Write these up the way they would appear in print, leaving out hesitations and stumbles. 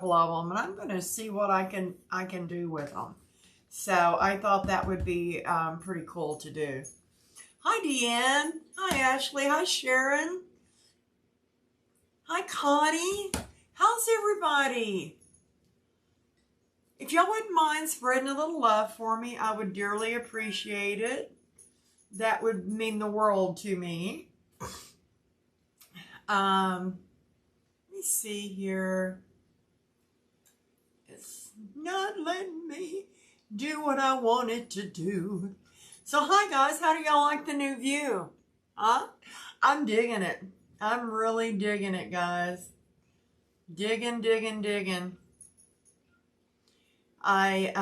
of them, and I'm going to see what I can do with them. So I thought that would be pretty cool to do. Hi, Deanne. Hi, Ashley. Hi, Sharon. Hi, Connie. How's everybody? If y'all wouldn't mind spreading a little love for me, I would dearly appreciate it. That would mean the world to me. Let me see here. It's not letting me do what I want it to do. So hi guys, how do y'all like the new view? Huh? I'm digging it. I'm really digging it, guys. Digging, digging, digging. I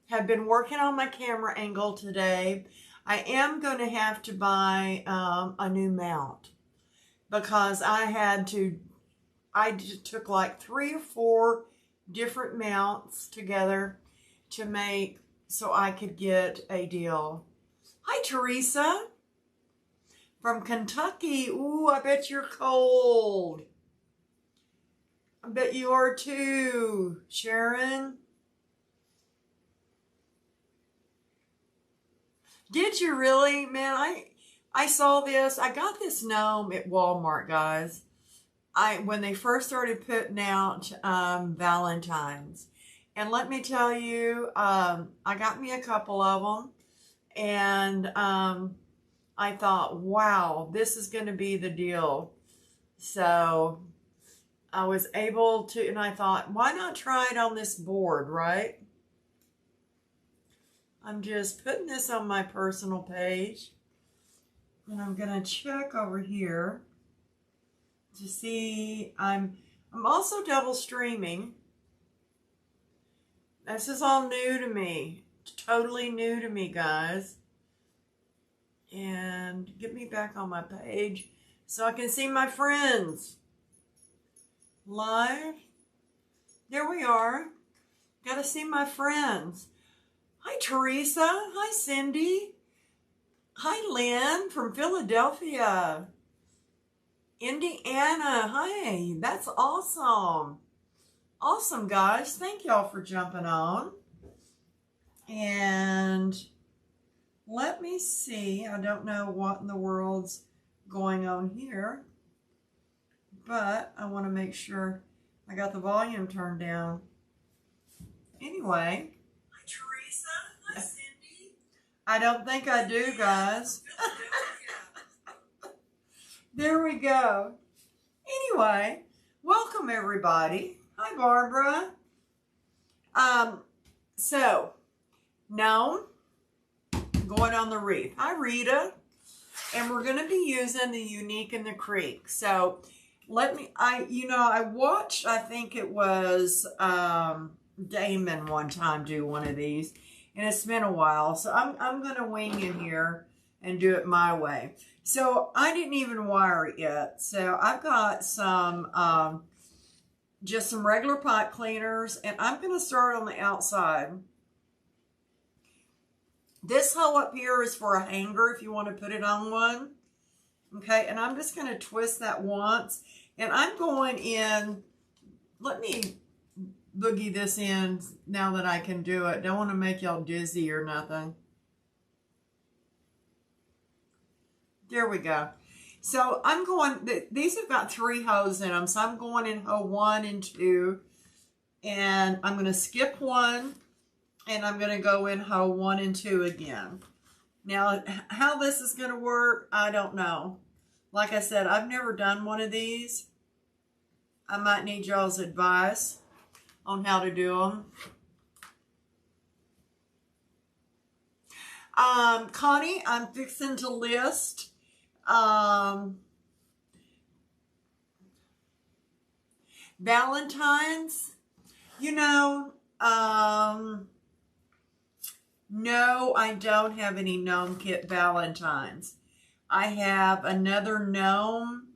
have been working on my camera angle today. I am going to have to buy a new mount because I just took like 3 or 4 different mounts together to make so I could get a deal. Hi, Teresa from Kentucky. Ooh, I bet you're cold. I bet you are too, Sharon. Did you really? Man, I saw this. I got this gnome at Walmart, guys. When they first started putting out Valentines. And let me tell you, I got me a couple of them. And I thought, wow, this is going to be the deal. So I was able to, and I thought, why not try it on this board, right? I'm just putting this on my personal page. And I'm going to check over here to see. I'm also double streaming. This is all new to me. Totally new to me, guys. And get me back on my page so I can see my friends. Live. There we are. Gotta see my friends. Hi, Teresa. Hi, Cindy. Hi, Lynn from Philadelphia. Indiana. Hi. That's awesome. Awesome, guys. Thank y'all for jumping on. And let me see. I don't know what in the world's going on here, but I want to make sure I got the volume turned down. Anyway. Hi, Teresa. Hi, Cindy. I don't think I do, guys. There we go. Anyway, welcome everybody. Hi, Barbara. So, gnome, going on the wreath. Hi, Rita. And we're going to be using the Unique and the Creek. So, I watched, I think it was Damon one time do one of these. And it's been a while. So, I'm going to wing in here and do it my way. So, I didn't even wire it yet. So, I've got some just some regular pot cleaners, and I'm going to start on the outside. This hoe up here is for a hanger if you want to put it on one. Okay, and I'm just going to twist that once, and I'm going in, let me boogie this in now that I can do it. Don't want to make y'all dizzy or nothing. There we go. So I'm going, these have got 3 hoes in them. So I'm going in hoe 1 and 2. And I'm going to skip 1. And I'm going to go in hoe 1 and 2 again. Now, how this is going to work, I don't know. Like I said, I've never done one of these. I might need y'all's advice on how to do them. Connie, I'm fixing to list Valentines. You know, no, I don't have any gnome kit Valentines. I have another gnome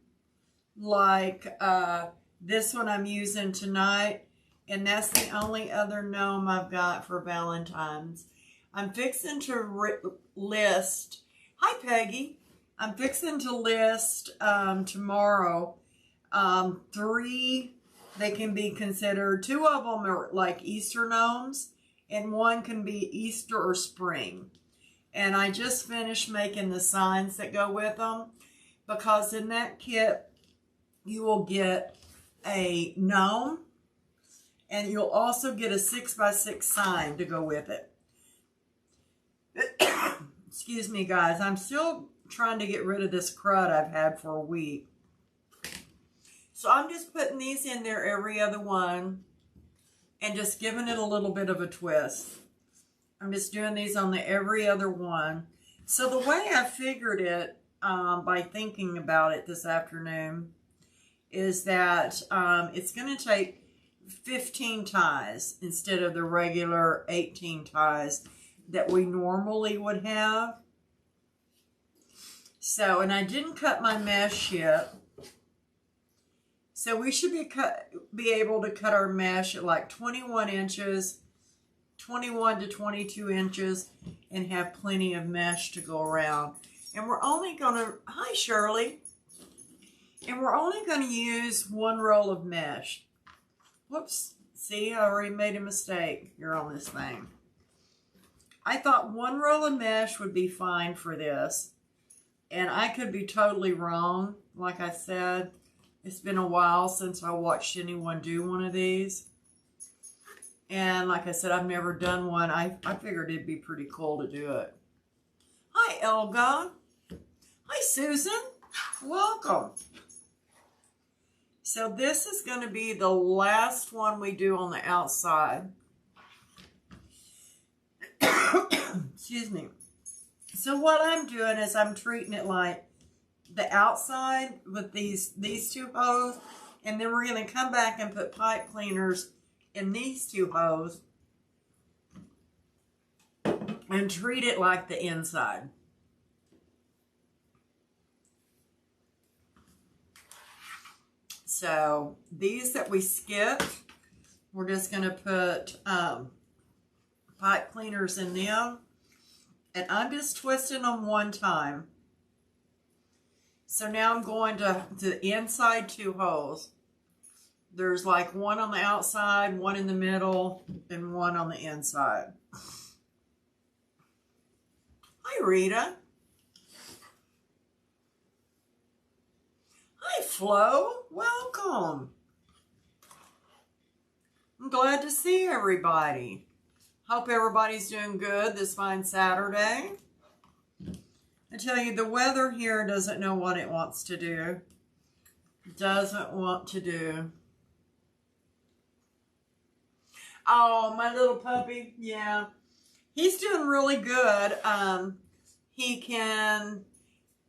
like this one I'm using tonight, and that's the only other gnome I've got for Valentines. I'm fixing to list, hi Peggy, I'm fixing to list tomorrow 3, they can be considered, 2 of them are like Easter gnomes, and 1 can be Easter or spring. And I just finished making the signs that go with them, because in that kit, you will get a gnome, and you'll also get a 6x6 sign to go with it. Excuse me, guys. I'm still trying to get rid of this crud I've had for a week. So I'm just putting these in there every other one and just giving it a little bit of a twist. I'm just doing these on the every other one. So the way I figured it, by thinking about it this afternoon, is that it's going to take 15 ties instead of the regular 18 ties that we normally would have. So, and I didn't cut my mesh yet. So we should be able to cut our mesh at like 21 inches, 21 to 22 inches, and have plenty of mesh to go around. And we're only going to, hi Shirley, and we're only going to use 1 roll of mesh. Whoops, see, I already made a mistake here on this thing. I thought 1 roll of mesh would be fine for this. And I could be totally wrong. Like I said, it's been a while since I watched anyone do one of these. And like I said, I've never done one. I figured it'd be pretty cool to do it. Hi, Elga. Hi, Susan. Welcome. So this is going to be the last one we do on the outside. Excuse me. So what I'm doing is I'm treating it like the outside with these 2 hose, and then we're going to come back and put pipe cleaners in these 2 hose and treat it like the inside. So these that we skipped, we're just going to put pipe cleaners in them. And I'm just twisting them 1 time. So now I'm going to the inside 2 holes. There's like 1 on the outside, 1 in the middle, and 1 on the inside. Hi, Rita. Hi, Flo. Welcome. I'm glad to see everybody. Hope everybody's doing good this fine Saturday. I tell you, the weather here doesn't know what it wants to do. Doesn't want to do. Oh, my little puppy. Yeah. He's doing really good. He can,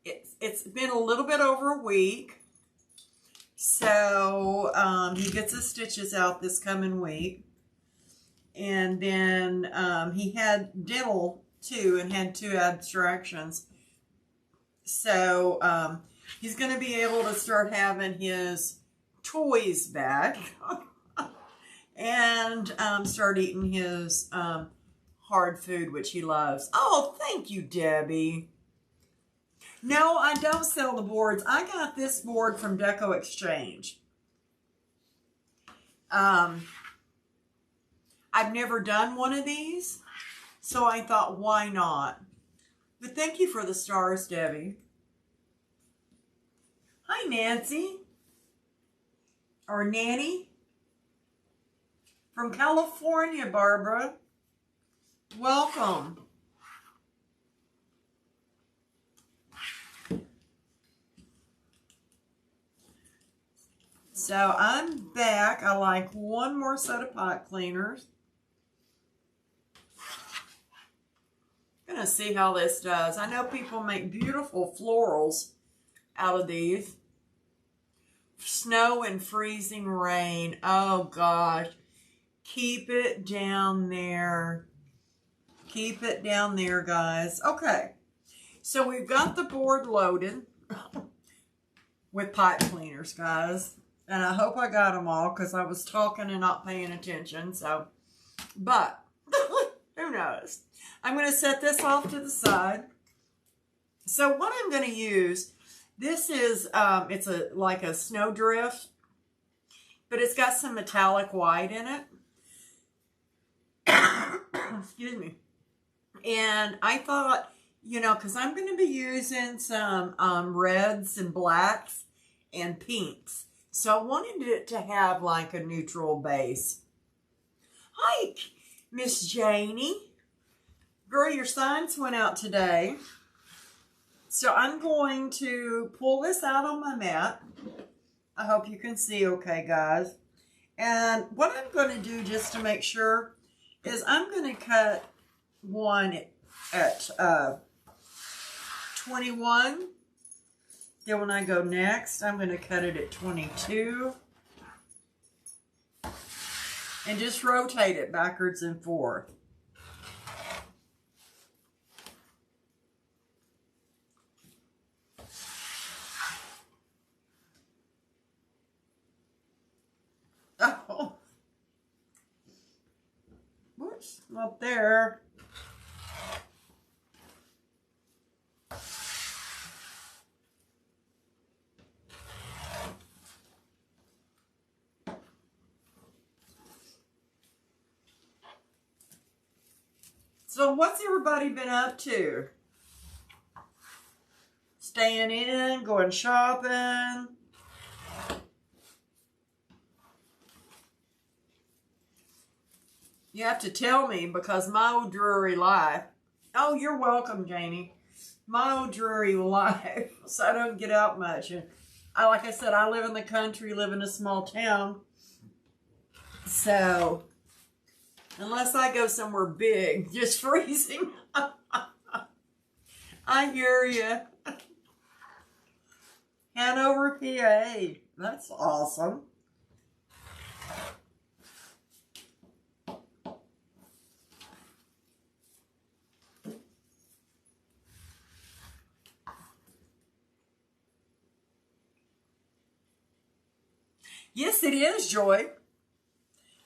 it's been a little bit over a week. So, he gets his stitches out this coming week. And then he had dental too and had 2 abstractions. So he's going to be able to start having his toys back and start eating his hard food, which he loves. Oh, thank you, Debbie. No, I don't sell the boards. I got this board from Deco Exchange. I've never done one of these, so I thought, why not? But thank you for the stars, Debbie. Hi, Nancy. Or Nanny. From California, Barbara. Welcome. So I'm back. I like 1 more set of pipe cleaners. Gonna see how this does. I know people make beautiful florals out of these. Snow and freezing rain. Oh gosh. Keep it down there. Keep it down there, guys. Okay. So we've got the board loaded with pipe cleaners, guys. And I hope I got them all because I was talking and not paying attention. So, but who knows? I'm going to set this off to the side. So what I'm going to use This is, it's like a snowdrift, but it's got some metallic white in it. Excuse me. And I thought, you know, because I'm going to be using some reds and blacks and pinks. So I wanted it to have like a neutral base. Hi, Miss Janie. Girl, your signs went out today. So I'm going to pull this out on my mat. I hope you can see okay, guys. And what I'm going to do just to make sure is I'm going to cut one at 21. Then when I go next, I'm going to cut it at 22. And just rotate it backwards and forth. Oh, whoops, not there. So what's everybody been up to? Staying in, going shopping. You have to tell me because my old dreary life. Oh, you're welcome, Janie. My old dreary life. So I don't get out much. And like I said, I live in the country, live in a small town. So unless I go somewhere big, just freezing. I hear you. Hanover, PA. That's awesome. Yes, it is, Joy.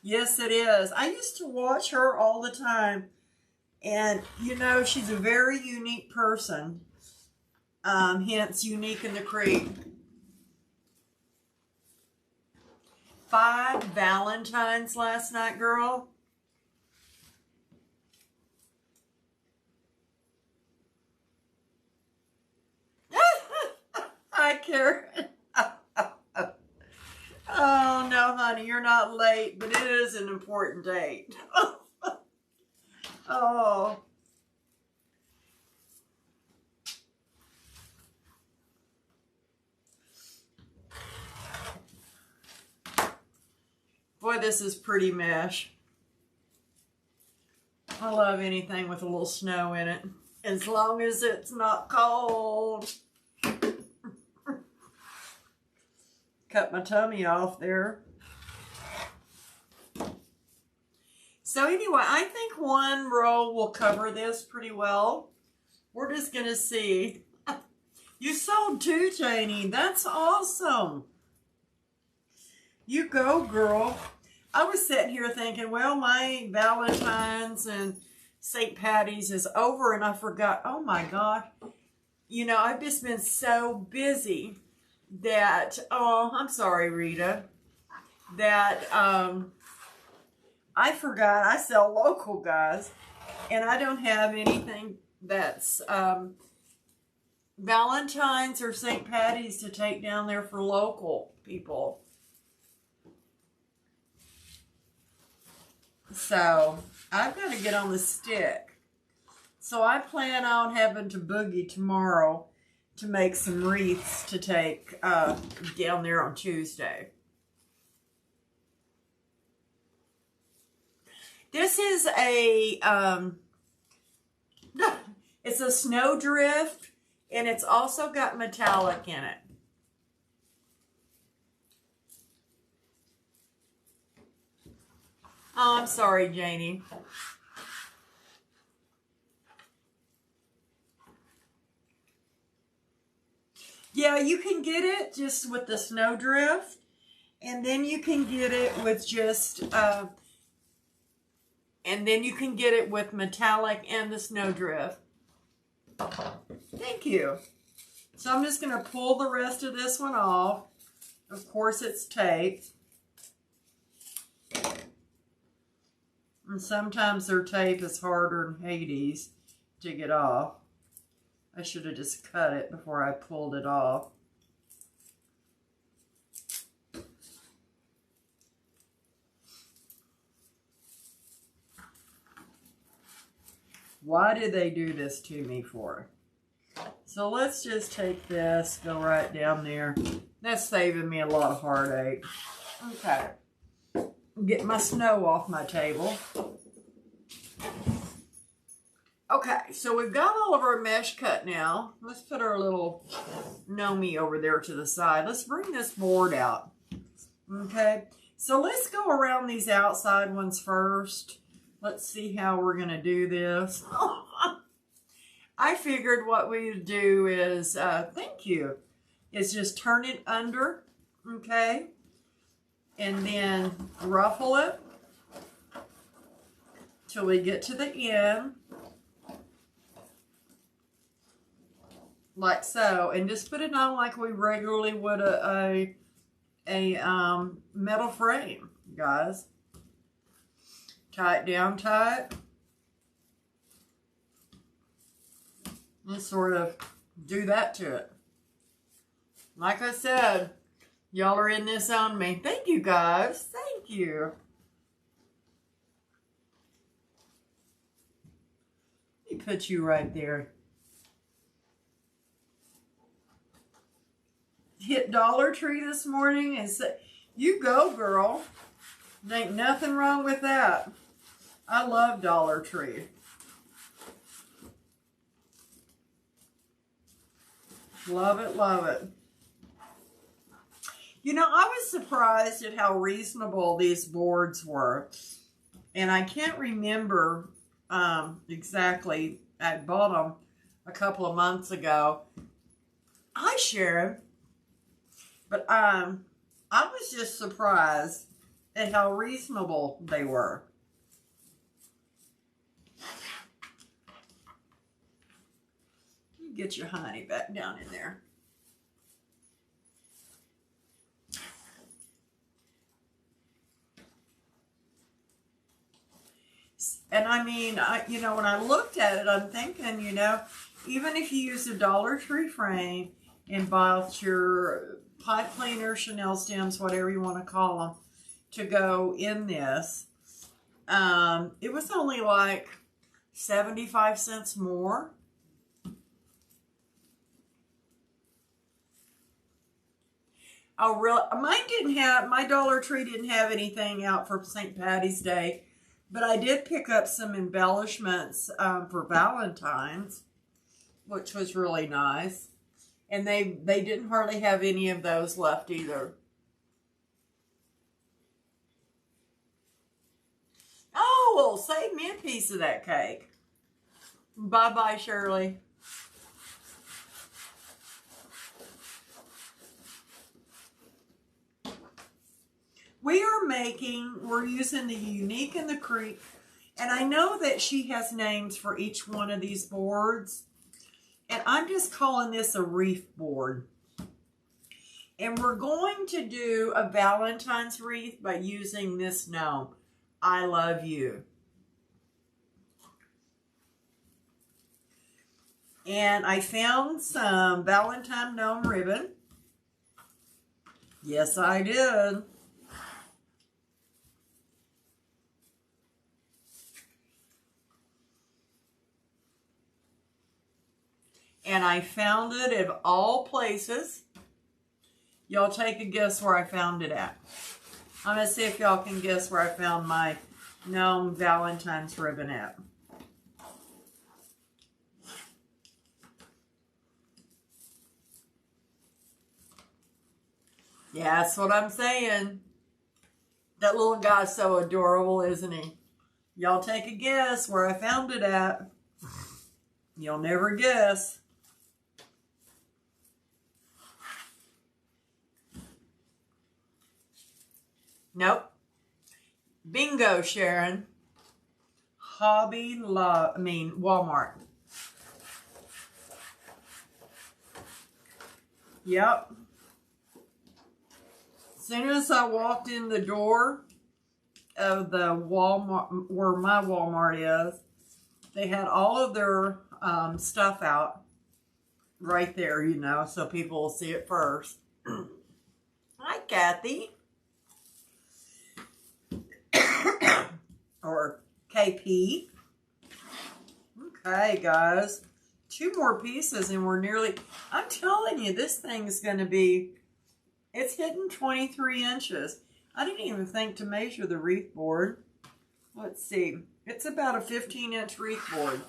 Yes, it is. I used to watch her all the time. And, you know, she's a very unique person. Hence, unique in the creek. 5 Valentines last night, girl. Hi, Karen. Oh, no, honey, you're not late, but it is an important date. Oh. Boy, this is pretty mesh. I love anything with a little snow in it, as long as it's not cold. Cut my tummy off there. So anyway, I think one row will cover this pretty well. We're just going to see. You sold 2, Janie. That's awesome. You go, girl. I was sitting here thinking, well, my Valentine's and St. Patty's is over, and I forgot. Oh, my God. You know, I've just been so busy that, oh, I'm sorry, Rita, that I forgot I sell local, guys, and I don't have anything that's Valentine's or St. Patty's to take down there for local people. So I've got to get on the stick. So I plan on having to boogie tomorrow to make some wreaths to take down there on Tuesday. This is a, it's a snowdrift, and it's also got metallic in it. Oh, I'm sorry, Janie. Yeah, you can get it just with the snowdrift, and then you can get it with just, and then you can get it with metallic and the snowdrift. Thank you. So I'm just going to pull the rest of this one off. Of course, it's taped. And sometimes their tape is harder than Hades to get off. I should have just cut it before I pulled it off. Why did they do this to me for? So let's just take this, go right down there. That's saving me a lot of heartache. Okay. Get my snow off my table. Okay, so we've got all of our mesh cut now. Let's put our little gnome over there to the side. Let's bring this board out. Okay, so let's go around these outside ones first. Let's see how we're going to do this. I figured what we would do is, thank you, is just turn it under, okay? And then ruffle it till we get to the end. Like so. And just put it on like we regularly would a metal frame, guys. Tie it down tight. And sort of do that to it. Like I said, y'all are in this on me. Thank you, guys. Thank you. Let me put you right there. Hit Dollar Tree this morning and said, you go, girl. There ain't nothing wrong with that. I love Dollar Tree. Love it, love it. You know, I was surprised at how reasonable these boards were. And I can't remember exactly. I bought them a couple of months ago. Hi, Sharon. But I was just surprised at how reasonable they were. Get your honey back down in there. And I mean, you know, when I looked at it, I'm thinking, you know, even if you use a Dollar Tree frame and buy your pipe cleaner, Chanel stems, whatever you want to call them, to go in this, it was only like 75 cents more. Oh, really? Mine didn't have, my Dollar Tree didn't have anything out for St. Patty's Day, but I did pick up some embellishments for Valentines, which was really nice. And they didn't hardly have any of those left either. Oh, well, save me a piece of that cake. Bye-bye, Shirley. We're using the Unique and the Creek, and I know that she has names for each one of these boards, and I'm just calling this a wreath board. And we're going to do a Valentine's wreath by using this gnome. I love you. And I found some Valentine Gnome Ribbon. Yes, I did. And I found it at all places. Y'all take a guess where I found it at. I'm going to see if y'all can guess where I found my gnome Valentine's ribbon at. Yeah, that's what I'm saying. That little guy's so adorable, isn't he? Y'all take a guess where I found it at. You'll never guess. Nope. Bingo, Sharon. Walmart. Yep. As soon as I walked in the door of the Walmart, where my Walmart is, they had all of their stuff out right there, you know, so people will see it first. Hi, Kathy. Or KP. Okay, guys. 2 more pieces and we're nearly... I'm telling you, this thing is going to be... It's hitting 23 inches. I didn't even think to measure the wreath board. Let's see. It's about a 15-inch wreath board.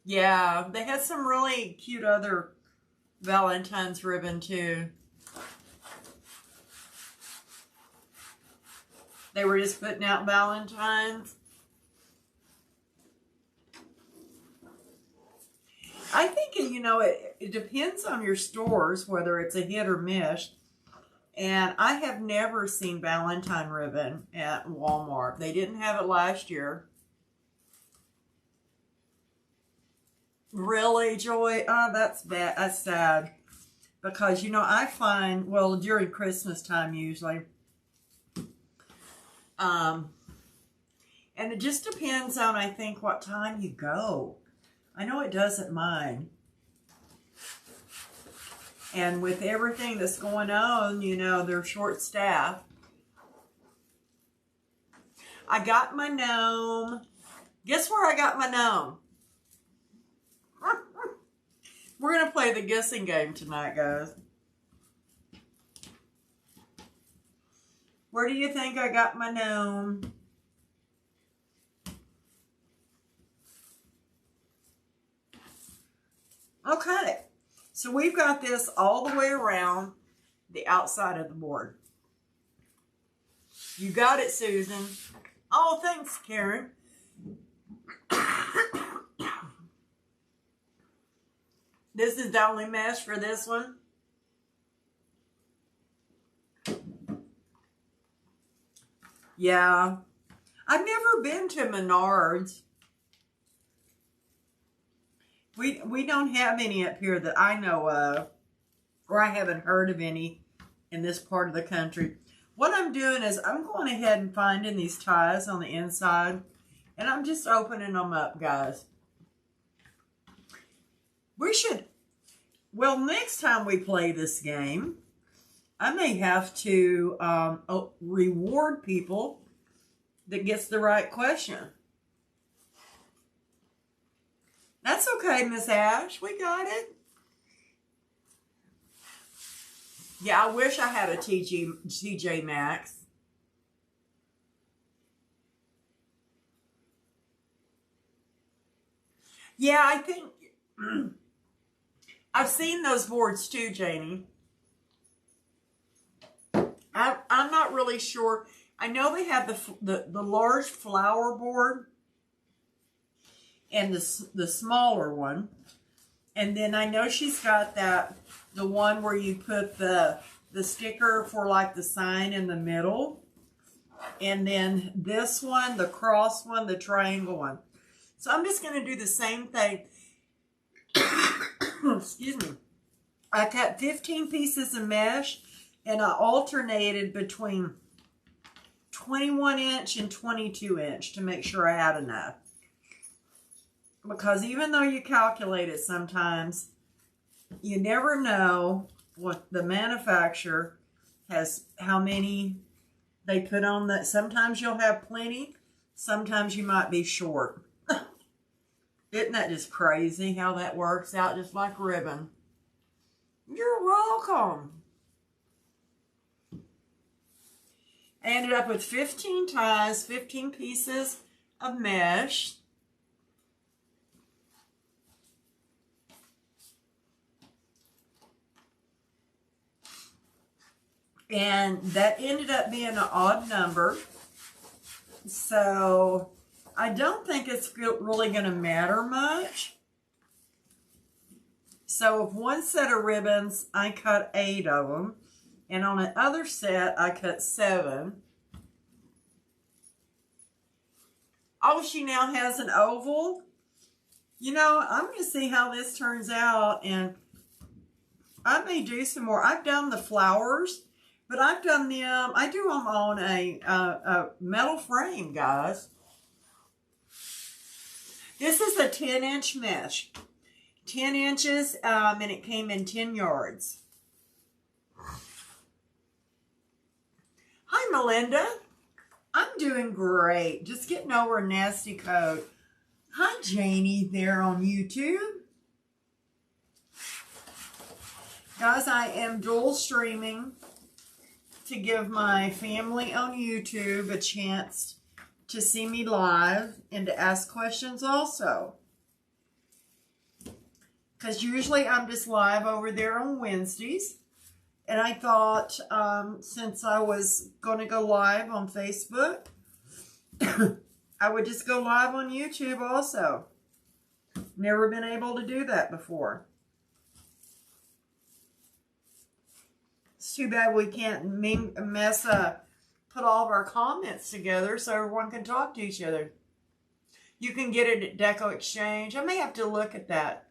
Yeah, they had some really cute other Valentine's ribbon too. They were just putting out Valentines. I think, you know, it depends on your stores, whether it's a hit or miss. And I have never seen Valentine ribbon at Walmart. They didn't have it last year. Really, Joy? Oh, that's bad. That's sad. Because, you know, I find, well, during Christmas time usually, and it just depends on, I think, what time you go. I know it does at mine. And with everything that's going on, you know, they're short-staffed. I got my gnome. Guess where I got my gnome? We're going to play the guessing game tonight, guys. Where do you think I got my gnome? Okay. So we've got this all the way around the outside of the board. You got it, Susan. Oh, thanks, Karen. This is the only mesh for this one. Yeah. I've never been to Menards. We don't have any up here that I know of, or I haven't heard of any in this part of the country. What I'm doing is I'm going ahead and finding these ties on the inside, and I'm just opening them up, guys. We should, well, next time we play this game, I may have to reward people that gets the right question. That's okay, Miss Ash. We got it. Yeah, I wish I had a TJ Maxx. Yeah, I think I've seen those boards too, Janie. I'm not really sure. I know they have the large flower board and the smaller one. And then I know she's got the one where you put the sticker for like the sign in the middle. And then this one, the cross one, the triangle one. So I'm just going to do the same thing. Excuse me. I cut 15 pieces of mesh and I alternated between 21 inch and 22 inch to make sure I had enough. Because even though you calculate it sometimes, you never know what the manufacturer has, how many they put on that. Sometimes you'll have plenty, sometimes you might be short. Isn't that just crazy how that works out just like ribbon? You're welcome. I ended up with 15 ties, 15 pieces of mesh. And that ended up being an odd number. So I don't think it's really going to matter much. So of one set of ribbons, I cut 8 of them. And on the other set, I cut 7. Oh, she now has an oval. You know, I'm going to see how this turns out, and I may do some more. I've done the flowers, but I've done them, I do them on a metal frame, guys. This is a 10-inch mesh. 10 inches, and it came in 10 yards. Hi, Melinda. I'm doing great. Just getting over a nasty coat. Hi, Janie, there on YouTube. Guys, I am dual streaming to give my family on YouTube a chance to see me live and to ask questions also. Because usually I'm just live over there on Wednesdays. And I thought, since I was going to go live on Facebook, I would just go live on YouTube also. Never been able to do that before. It's too bad we can't put all of our comments together so everyone can talk to each other. You can get it at Deco Exchange. I may have to look at that.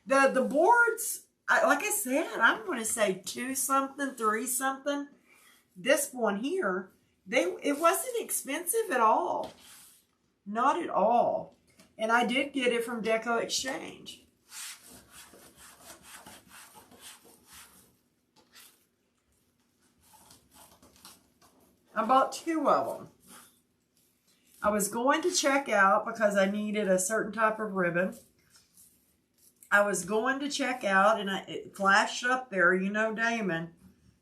The boards, like I said, I'm going to say 2 something, 3 something. This one here, it wasn't expensive at all. Not at all. And I did get it from Deco Exchange. I bought 2 of them. I was going to check out because I needed a certain type of ribbon. I was going to check out, and it flashed up there. You know, Damon,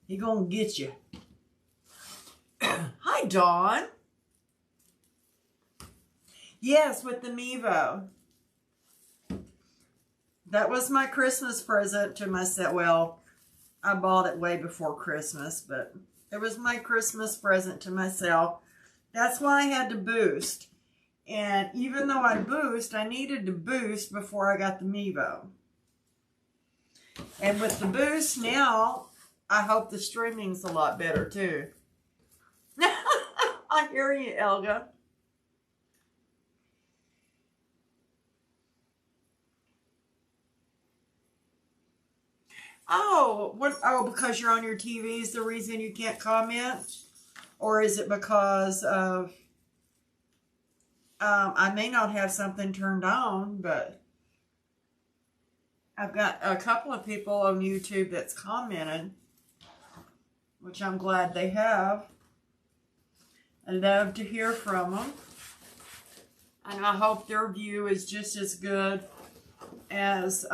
he gonna get you. Hi, Dawn. Yes, with the Mevo. That was my Christmas present to myself. Well, I bought it way before Christmas, but it was my Christmas present to myself. That's why I had to boost. And even though I needed to boost before I got the Mevo. And with the boost now, I hope the streaming's a lot better too. I hear you, Elga. Oh, because you're on your TV is the reason you can't comment? Or is it because of... I may not have something turned on, but I've got a couple of people on YouTube that's commented, which I'm glad they have. I love to hear from them. And I hope their view is just as good as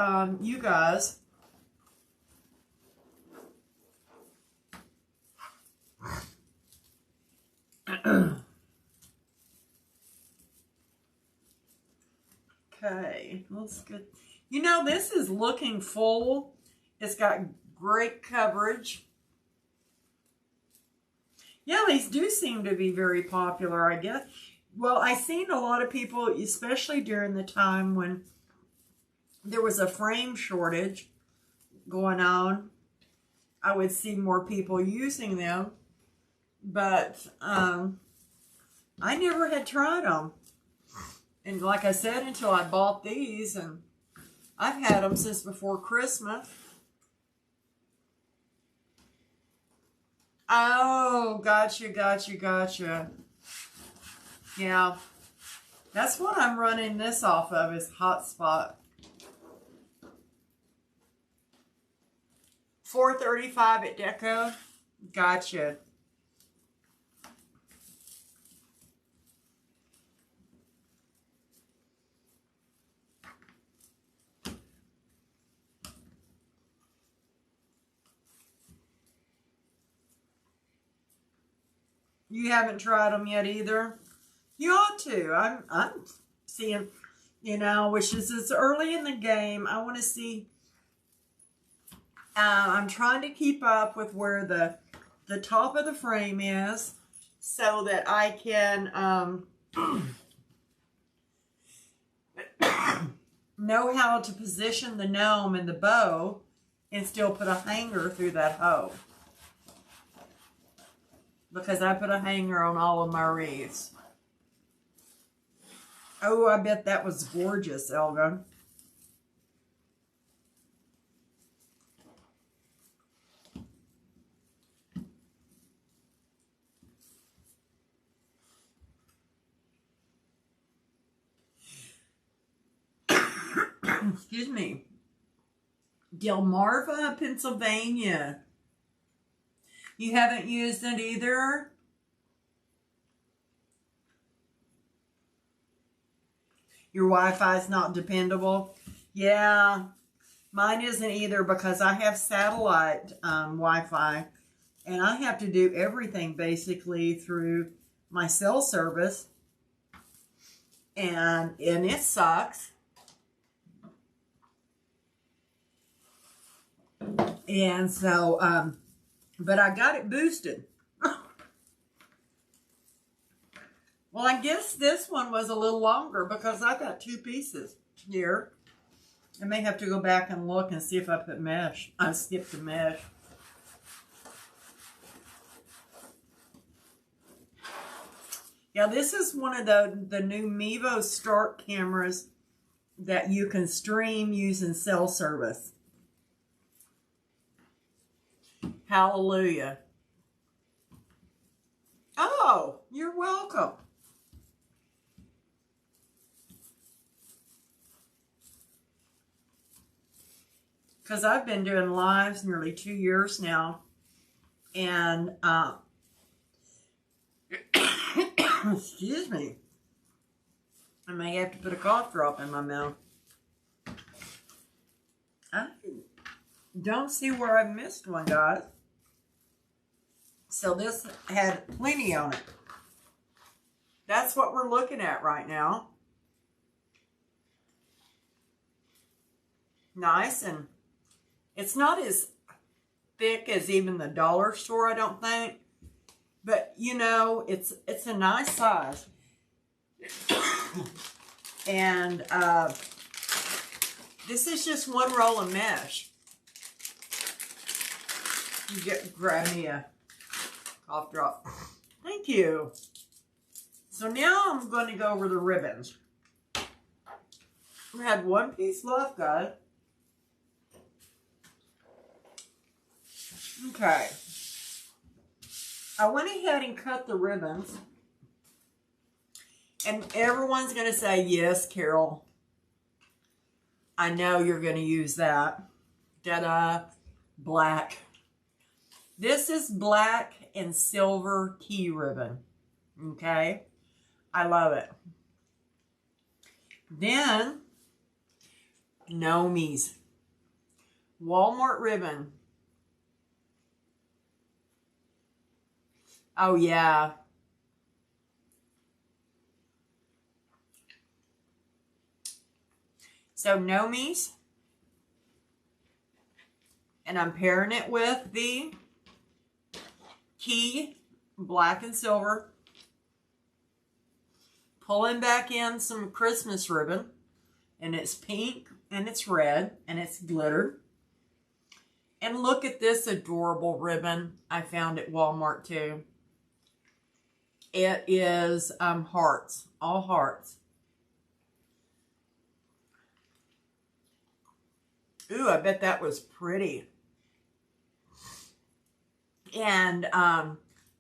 you guys. Okay, let's get, you know, this is looking full. It's got great coverage. Yeah, these do seem to be very popular, I guess. Well, I've seen a lot of people, especially during the time when there was a frame shortage going on, I would see more people using them. But I never had tried them. And like I said, until I bought these, and I've had them since before Christmas. Oh, gotcha, gotcha, gotcha. Yeah, that's what I'm running this off of, is Hotspot. $4.35 at Deco. Gotcha. You haven't tried them yet either? You ought to. I'm seeing, you know, which is it's early in the game. I want to see. I'm trying to keep up with where the top of the frame is so that I can know how to position the gnome and the bow and still put a hanger through that hole. Because I put a hanger on all of my wreaths. Oh, I bet that was gorgeous, Elga. Excuse me. Delmarva, Pennsylvania. You haven't used it either? Your Wi-Fi is not dependable? Yeah, mine isn't either because I have satellite Wi-Fi, and I have to do everything basically through my cell service, and it sucks. And so, but I got it boosted. Well, I guess this one was a little longer because I got 2 pieces here. I may have to go back and look and see if I put mesh. I skipped the mesh. Yeah, this is one of the new Mevo Start cameras that you can stream using cell service. Hallelujah. Oh, you're welcome. Because I've been doing lives nearly 2 years now. And, excuse me. I may have to put a cough drop in my mouth. I don't see where I missed one, guys. So this had plenty on it. That's what we're looking at right now. Nice, and it's not as thick as even the dollar store, I don't think. But, you know, it's a nice size. And this is just one roll of mesh. Grab me a cough drop. Thank you. So now I'm going to go over the ribbons. We had 1 piece left, guys. Okay. I went ahead and cut the ribbons. And everyone's going to say, yes, Carol. I know you're going to use that. Da-da. Black. This is black and silver key ribbon. Okay? I love it. Then, Gnomies. Wal-Mart ribbon. Oh, yeah. So, Gnomies. And I'm pairing it with the key, black and silver. Pulling back in some Christmas ribbon. And it's pink, and it's red, and it's glittered. And look at this adorable ribbon I found at Walmart too. It is hearts, all hearts. Ooh, I bet that was pretty. And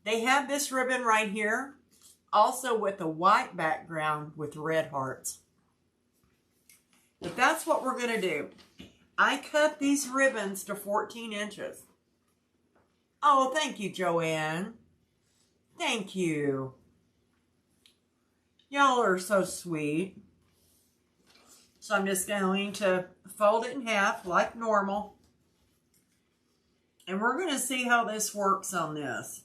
they have this ribbon right here, also with a white background with red hearts. But that's what we're going to do. I cut these ribbons to 14 inches. Oh, thank you, Joanne. Thank you. Y'all are so sweet. So I'm just going to fold it in half like normal. And we're going to see how this works on this.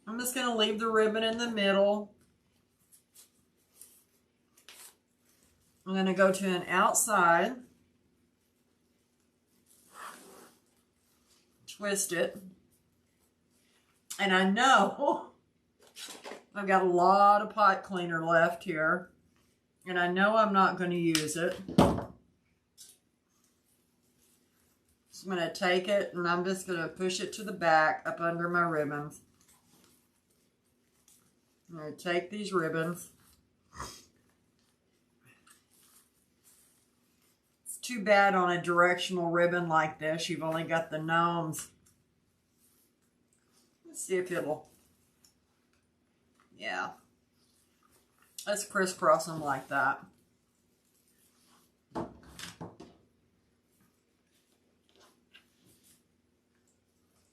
I'm just going to leave the ribbon in the middle. I'm going to go to an outside. Twist it. And I know I've got a lot of pipe cleaner left here. And I know I'm not going to use it. So I'm going to take it and I'm just going to push it to the back up under my ribbons. I'm going to take these ribbons too bad on a directional ribbon like this. You've only got the gnomes. Let's see if it'll, yeah. Let's crisscross them like that.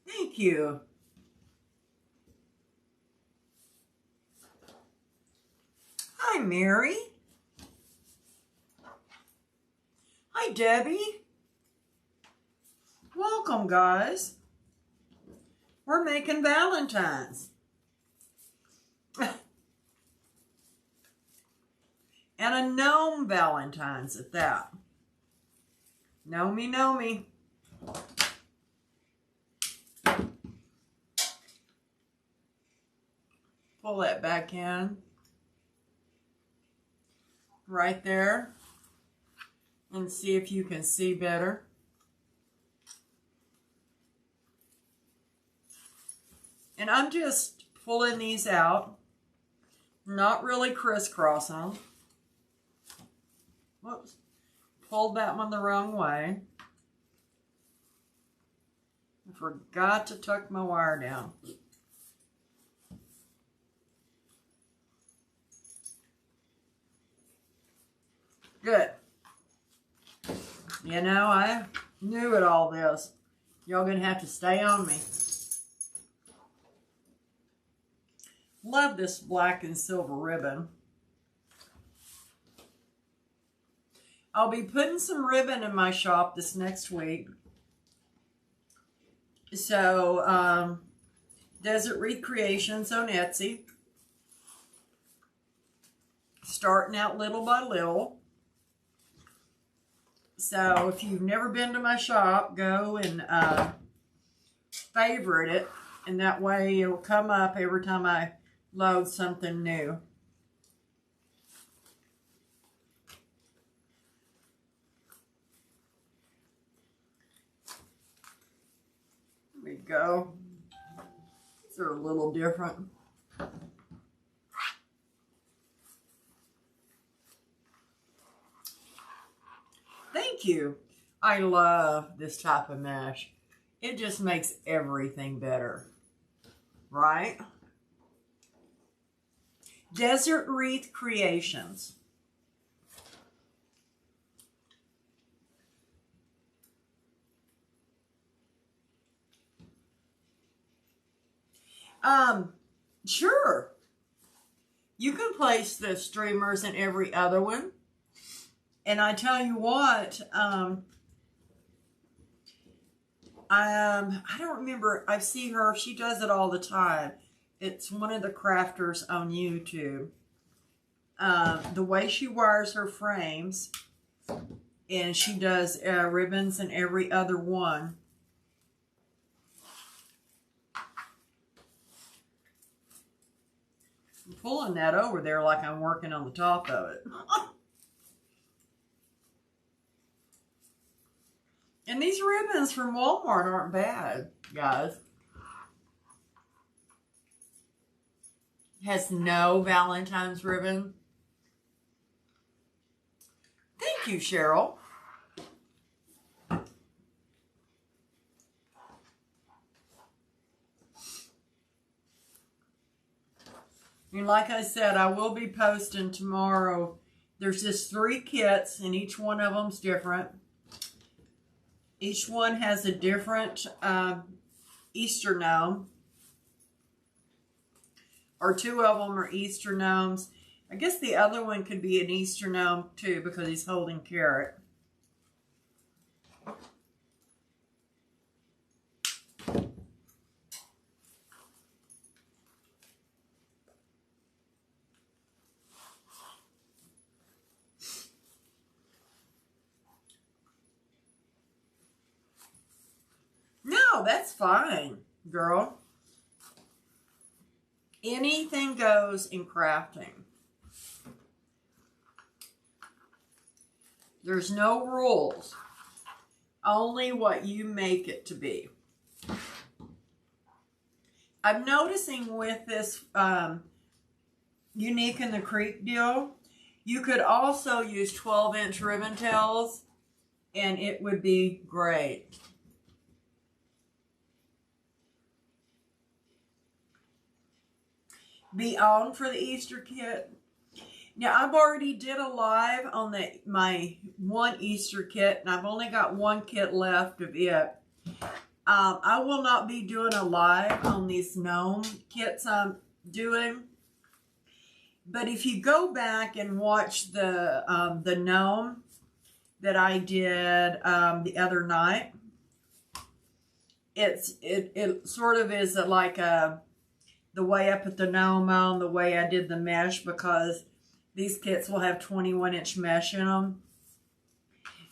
Thank you. Hi, Mary. Hi, Debbie. Welcome, guys. We're making Valentines. And a gnome Valentines at that. Know me, know me. Pull that back in. Right there. And see if you can see better. And I'm just pulling these out. Not really crisscrossing them. Whoops. Pulled that one the wrong way. I forgot to tuck my wire down. Good. You know, I knew it all this. Y'all gonna have to stay on me. Love this black and silver ribbon. I'll be putting some ribbon in my shop this next week. So, Desert Wreath Creations on Etsy. Starting out little by little. So, if you've never been to my shop, go and favorite it. And that way it'll come up every time I load something new. There we go. These are a little different. Thank you. I love this type of mesh. It just makes everything better. Right? Desert Wreath Creations. Sure. You can place the streamers in every other one. And I tell you what, I don't remember, I see her, she does it all the time. It's one of the crafters on YouTube. The way she wires her frames, and she does ribbons in every other one. I'm pulling that over there like I'm working on the top of it. And these ribbons from Walmart aren't bad, guys. Has no Valentine's ribbon. Thank you, Cheryl. And like I said, I will be posting tomorrow. There's just 3 kits, and each one of them's different. Each one has a different Easter gnome. Or 2 of them are Easter gnomes. I guess the other one could be an Easter gnome too, because he's holding carrot. No, that's fine, girl. Anything goes in crafting. There's no rules. Only what you make it to be. I'm noticing with this Unique in the Creek deal, you could also use 12-inch ribbon tails and it would be great. Be on for the Easter kit. Now, I've already did a live on my one Easter kit, and I've only got one kit left of it. I will not be doing a live on these gnome kits I'm doing. But if you go back and watch the gnome that I did the other night, it sort of is like the way I put the gnome on, the way I did the mesh, because these kits will have 21-inch mesh in them.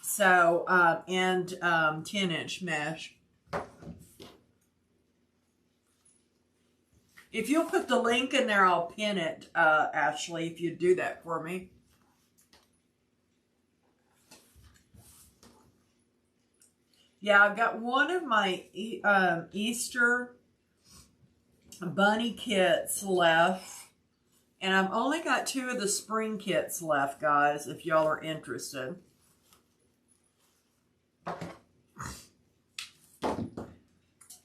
So, and 10-inch mesh. If you'll put the link in there, I'll pin it, Ashley, if you do that for me. Yeah, I've got one of my Easter bunny kits left. And I've only got 2 of the spring kits left, guys, if y'all are interested.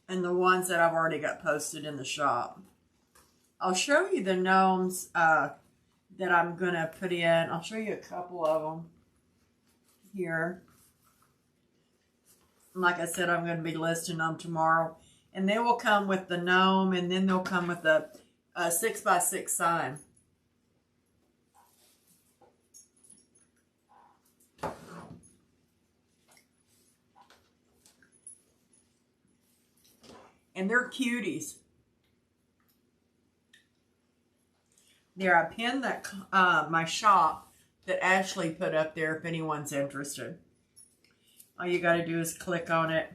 And the ones that I've already got posted in the shop. I'll show you the gnomes that I'm going to put in. I'll show you a couple of them here. Like I said, I'm going to be listing them tomorrow. And they will come with the gnome, and then they'll come with the 6x6 sign. And they're cuties. There, I pinned that my shop that Ashley put up there if anyone's interested. All you got to do is click on it.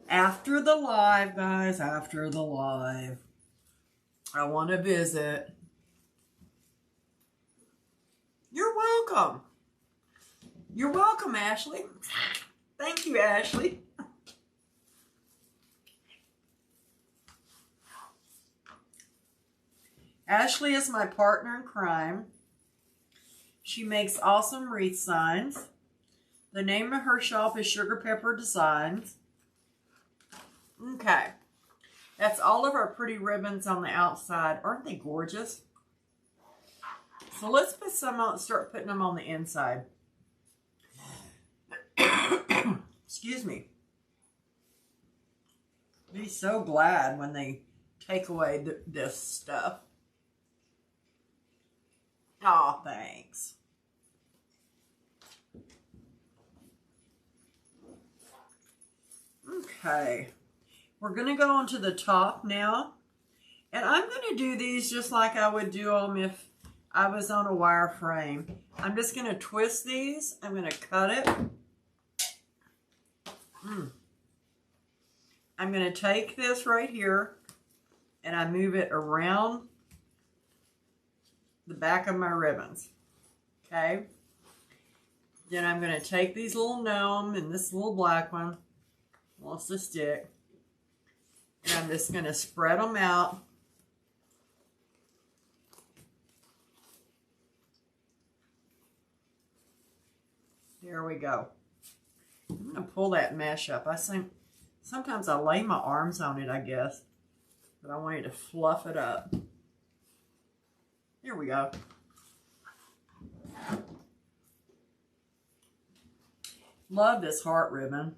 After the live, guys, after the live. I want to visit. You're welcome. You're welcome, Ashley. Thank you, Ashley. Ashley is my partner in crime. She makes awesome wreath signs. The name of her shop is Sugar Pepper Designs. Okay. That's all of our pretty ribbons on the outside. Aren't they gorgeous? So let's put some on, start putting them on the inside. Excuse me. Be so glad when they take away this stuff. Aw, thanks. Okay. We're going to go on to the top now. And I'm going to do these just like I would do them if I was on a wire frame. I'm just going to twist these. I'm going to cut it. I'm going to take this right here and I move it around the back of my ribbons. Okay. Then I'm going to take these little gnome and this little black one, wants to stick, and I'm just going to spread them out. There we go. I'm going to pull that mesh up. I think sometimes I lay my arms on it, I guess, but I want you to fluff it up. Here we go. Love this heart ribbon.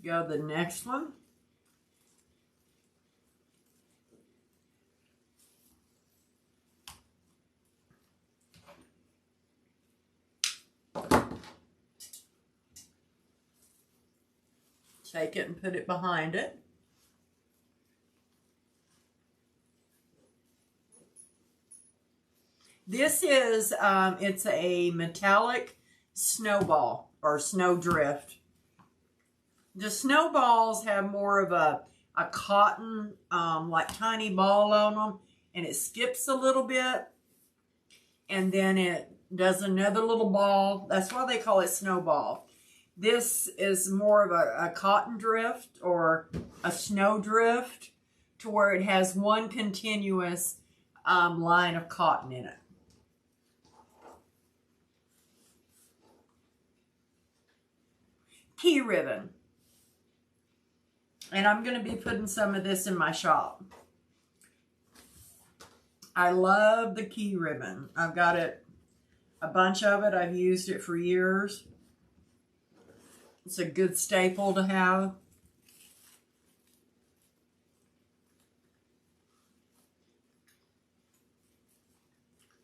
Go to the next one. Take it and put it behind it. This is, it's a metallic snowball or snowdrift. The snowballs have more of a cotton, like tiny ball on them, and it skips a little bit, and then it does another little ball. That's why they call it snowball. This is more of a cotton drift or a snow drift to where it has one continuous line of cotton in it. Key ribbon. And I'm going to be putting some of this in my shop. I love the key ribbon. I've got it, a bunch of it. I've used it for years. It's a good staple to have.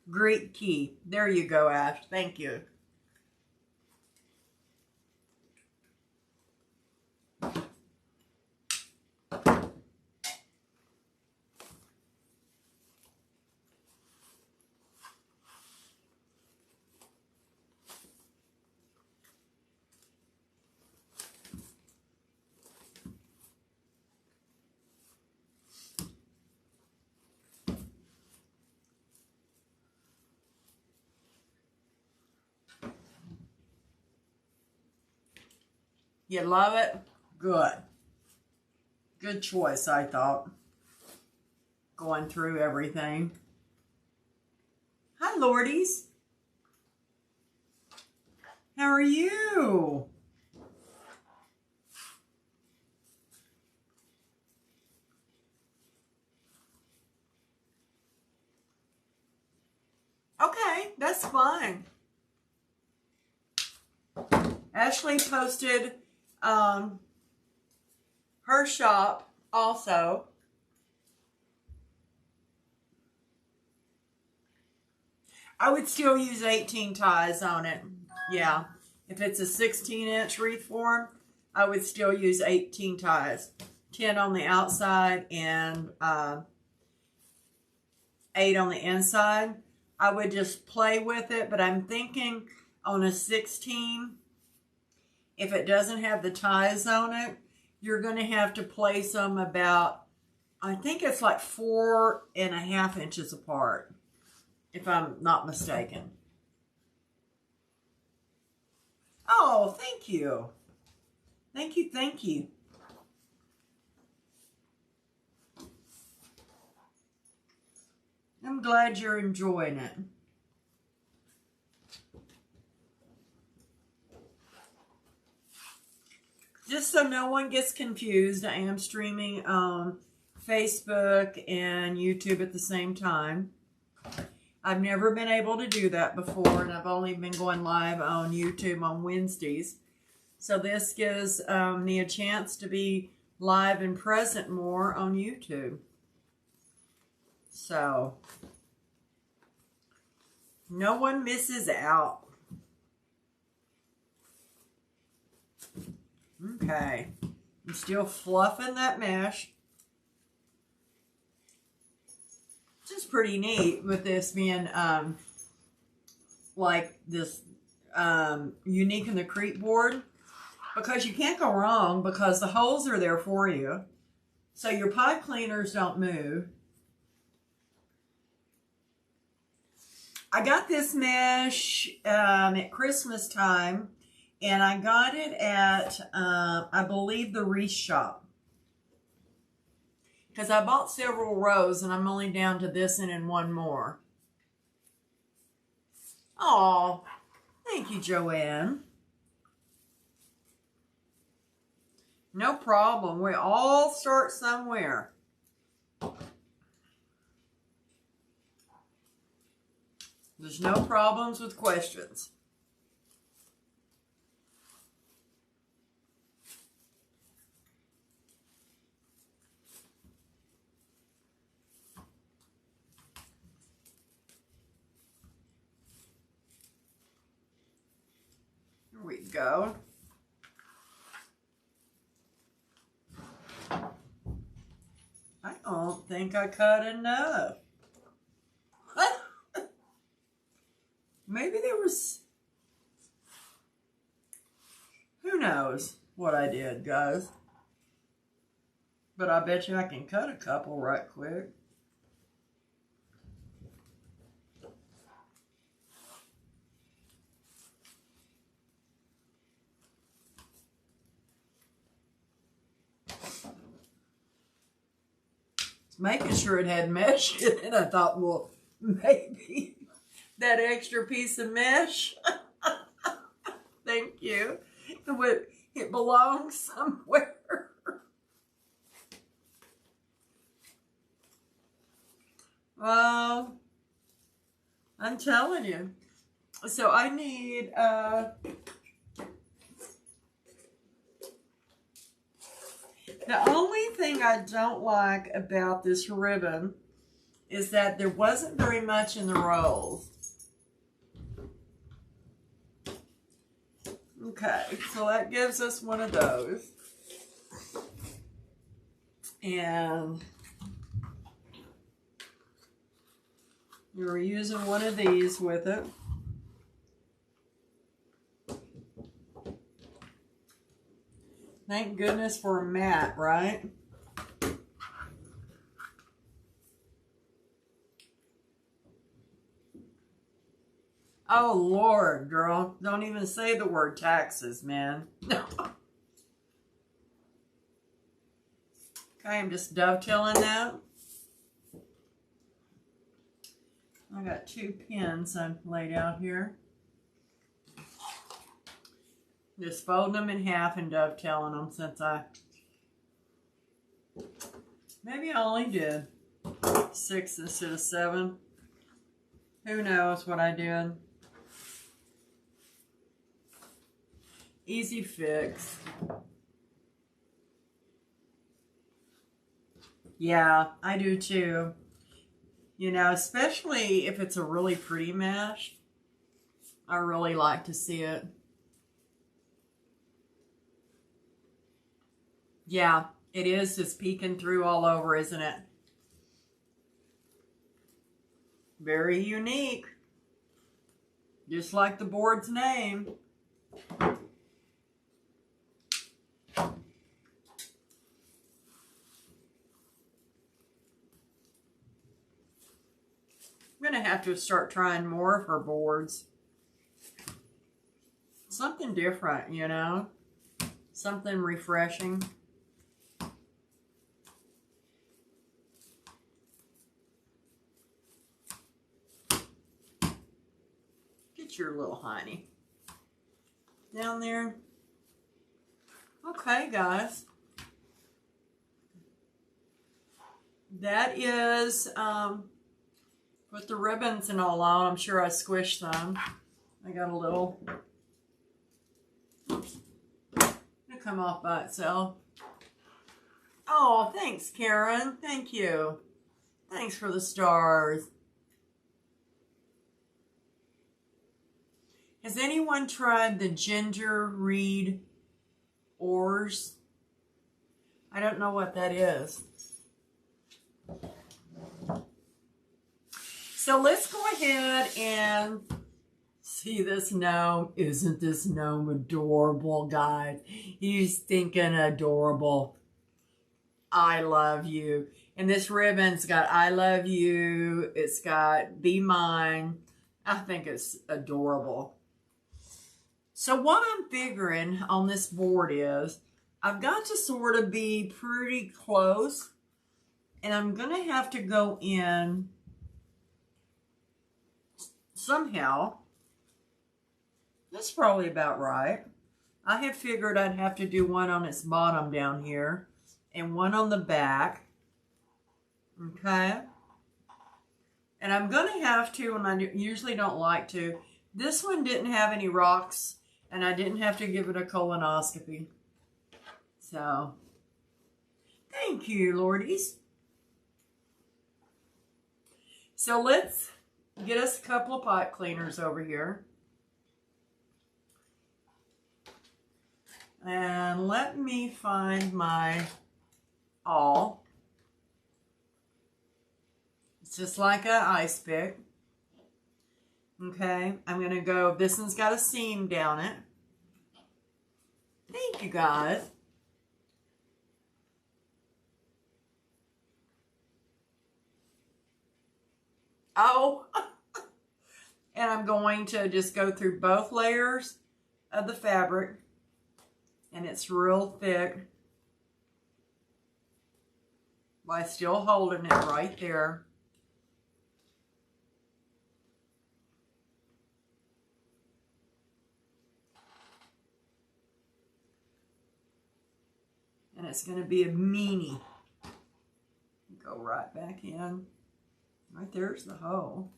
Great key. There you go, Ash. Thank you. You love it? Good. Good choice, I thought. Going through everything. Hi, Lordies. How are you? Okay, that's fine. Ashley posted her shop also. I would still use 18 ties on it. Yeah. If it's a 16-inch wreath form, I would still use 18 ties. 10 on the outside and 8 on the inside. I would just play with it, but I'm thinking on a 16, if it doesn't have the ties on it, you're going to have to place them about, I think it's like 4.5 inches apart, if I'm not mistaken. Oh, thank you. Thank you, thank you. I'm glad you're enjoying it. Just so no one gets confused, I am streaming on Facebook and YouTube at the same time. I've never been able to do that before, and I've only been going live on YouTube on Wednesdays. So this gives me a chance to be live and present more on YouTube. So no one misses out. Okay, I'm still fluffing that mesh. Which is pretty neat with this being like this unique in the creep board, because you can't go wrong because the holes are there for you, so your pipe cleaners don't move. I got this mesh at Christmas time, and I got it at, I believe, the Wreath shop. Because I bought several rows, and I'm only down to this and one more. Oh, thank you, Joanne. No problem. We all start somewhere. There's no problems with questions. Here we go. I don't think I cut enough. Maybe there was, who knows what I did, guys. But I bet you I can cut a couple right quick. making sure it had mesh in it. I thought, well, maybe that extra piece of mesh. Thank you. It belongs somewhere. Well, I'm telling you. So I need the only thing I don't like about this ribbon is that there wasn't very much in the rolls. Okay, so that gives us one of those. And you're using one of these with it. Thank goodness for a mat, right? Oh, Lord, girl. Don't even say the word taxes, man. No. Okay, I'm just dovetailing that. I got 2 pins I've laid out here. Just folding them in half and dovetailing them since maybe I only did 6 instead of 7. Who knows what I did? Easy fix. Yeah, I do too. You know, especially if it's a really pretty mesh. I really like to see it. Yeah, it is just peeking through all over, isn't it? Very unique. Just like the board's name. I'm going to have to start trying more of her boards. Something different, you know? Something refreshing. Get your little honey down there. Okay, guys. That is with the ribbons and all on. I'm sure I squished them. I got a little. Oops. It'll come off by itself. Oh, thanks, Karen. Thank you. Thanks for the stars. Has anyone tried the ginger reed oars? I don't know what that is. So let's go ahead and see this gnome. Isn't this gnome adorable, guys? He's stinking adorable. I love you. And this ribbon's got I love you. It's got be mine. I think it's adorable. So what I'm figuring on this board is I've got to sort of be pretty close. And I'm going to have to go in somehow. That's probably about right. I had figured I'd have to do one on its bottom down here and one on the back. Okay. And I'm going to have to, and I usually don't like to, this one didn't have any rocks and I didn't have to give it a colonoscopy. So, thank you, Lordies. So let's get us a couple of pot cleaners over here. And let me find my awl. It's just like an ice pick. Okay, I'm going to go, this one's got a seam down it. Thank you, guys. Oh, and I'm going to just go through both layers of the fabric, and it's real thick. by still holding it right there. And it's going to be a meanie. Go right back in. Right there's the hole.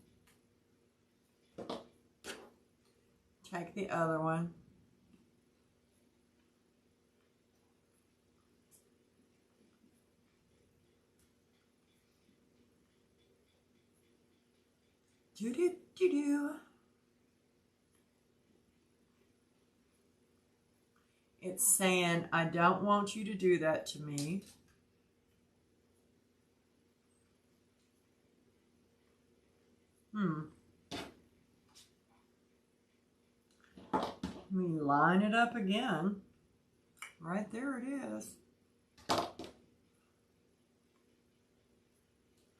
Take the other one. Do-do-do-do. It's saying, I don't want you to do that to me. Let me line it up again. Right there it is.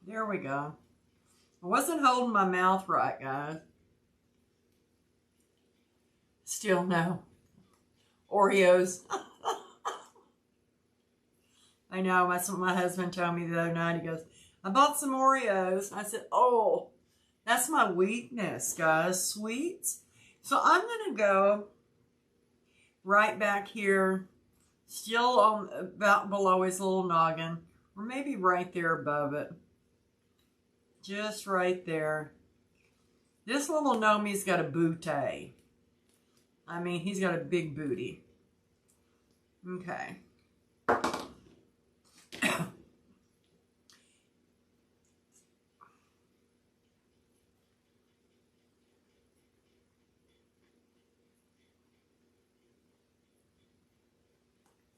There we go. I wasn't holding my mouth right, guys. Still no. Oreos. I know, my husband told me the other night, he goes, I bought some Oreos. I said, oh, that's my weakness, guys, sweets. So I'm going to go right back here, still on about below his little noggin, or maybe right there above it. Just right there. This little gnomie's got a booty. I mean, he's got a big booty. Okay.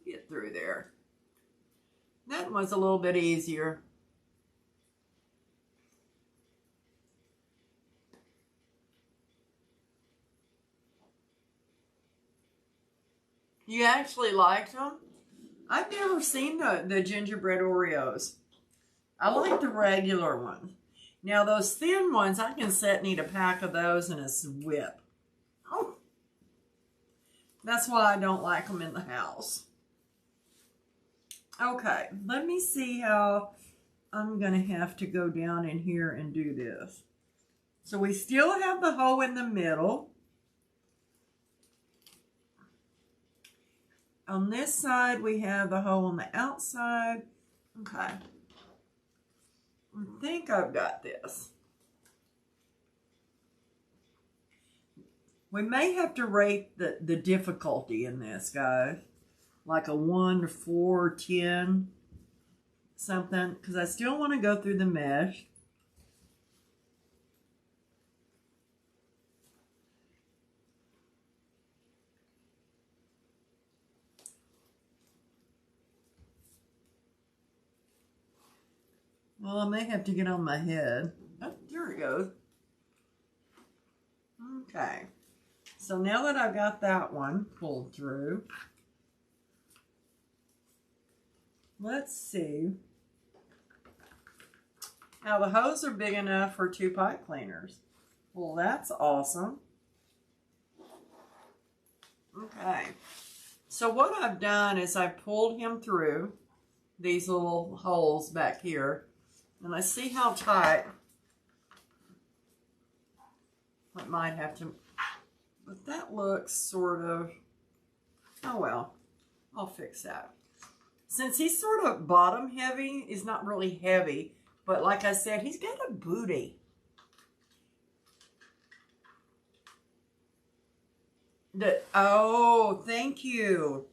Get through there. That one's a little bit easier. You actually liked them? I've never seen the gingerbread Oreos. I like the regular ones. Now those thin ones, I can sit and eat a pack of those in a whip. Oh, that's why I don't like them in the house. Okay, let me see how I'm going to have to go down in here and do this. So we still have the hole in the middle. On this side, we have the hole on the outside. Okay. I think I've got this. We may have to rate the difficulty in this, guys. Like a 1 to 4, 10, something. Because I still want to go through the mesh. Well, I may have to get on my head. Oh, there it goes. Okay. So now that I've got that one pulled through, let's see. Now the hose are big enough for 2 pipe cleaners. Well, that's awesome. Okay. So what I've done is I pulled him through these little holes back here. And let's see how tight. I might have to, but that looks sort of, oh well, I'll fix that. Since he's sort of bottom heavy, he's not really heavy, but like I said, he's got a booty. Oh, thank you.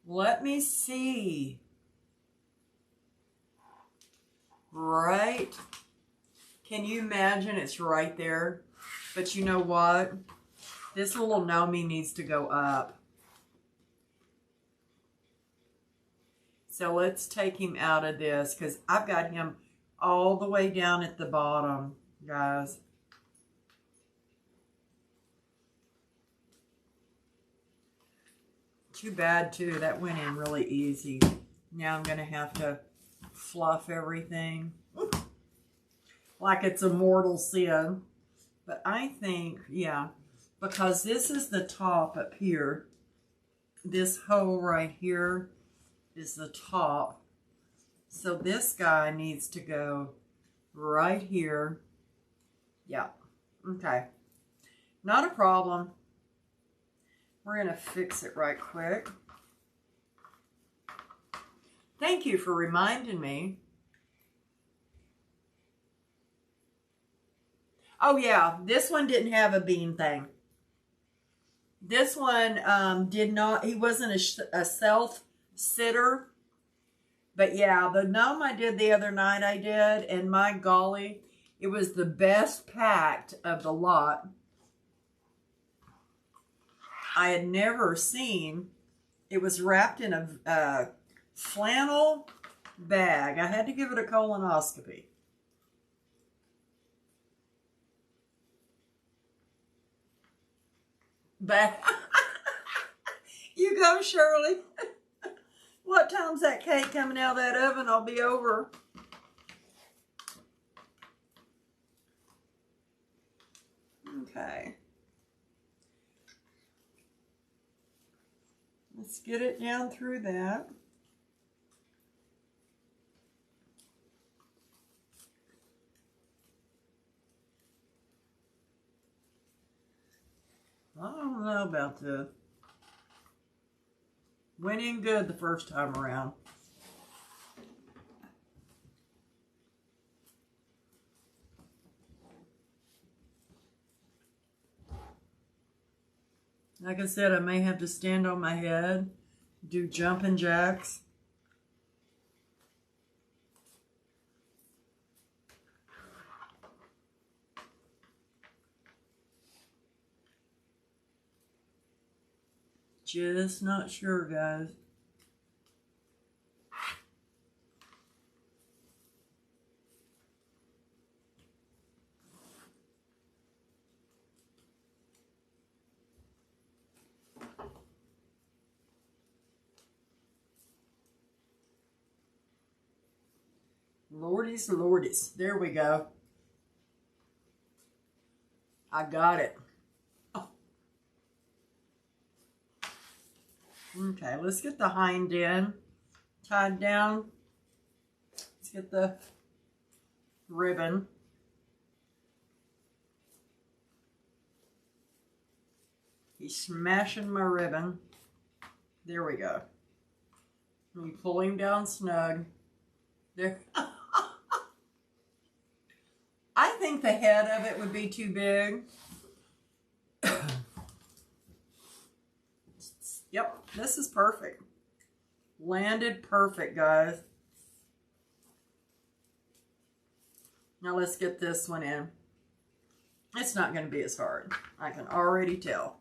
Let me see. Right. Can you imagine it's right there? But you know what? This little gnomie needs to go up. So let's take him out of this because I've got him all the way down at the bottom, guys. Too bad too, that went in really easy. Now I'm gonna have to fluff everything like it's a mortal sin. But I think, yeah, because this is the top up here, this hole right here, is the top. So this guy needs to go right here. Yeah, okay. Not a problem. We're gonna fix it right quick. Thank you for reminding me. Oh yeah, this one didn't have a bean thing. This one did not, he wasn't a self-sitter. But yeah, the gnome I did the other night I did, and my golly, it was the best packed of the lot. I had never seen, it was wrapped in a flannel bag. I had to give it a colonoscopy. But you go, Shirley. What time's that cake coming out of that oven? I'll be over. Okay. Let's get it down through that. I don't know about this. Went in good the first time around. Like I said, I may have to stand on my head, do jumping jacks. Just not sure, guys. Lordy's lordies. There we go. I got it. Oh. Okay, let's get the hind end tied down. Let's get the ribbon. He's smashing my ribbon. There we go. And you pull him down snug. There. I think the head of it would be too big. Yep, this is perfect. Landed perfect, guys. Now let's get this one in. It's not going to be as hard. I can already tell.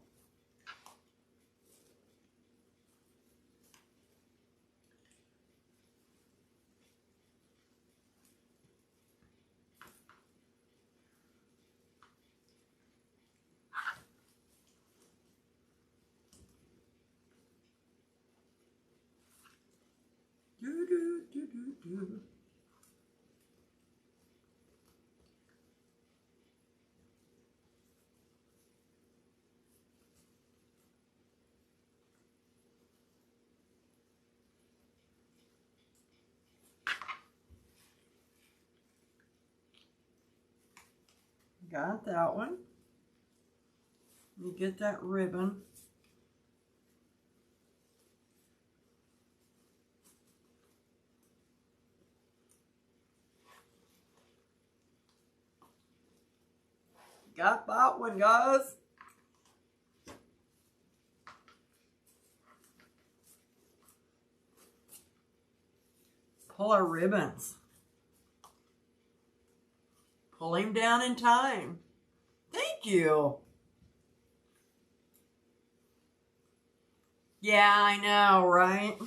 Got that one. You get that ribbon. Got that one, guys. Pull our ribbons. Pull him down in time. Thank you. Yeah, I know, right?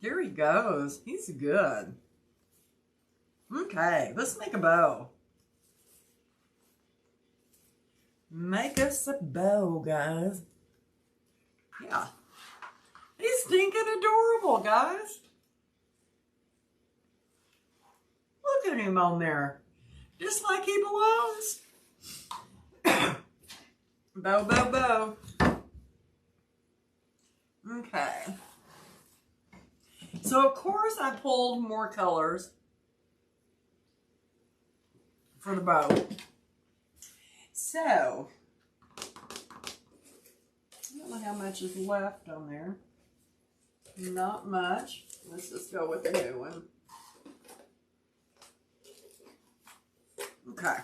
There he goes. He's good. Okay, let's make a bow. Make us a bow, guys. Yeah. He's stinking adorable, guys. Look at him on there. Just like he belongs. Bow, bow, bow. Okay. So, of course, I pulled more colors for the bow. So, I don't know how much is left on there. Not much. Let's just go with the new one. Okay.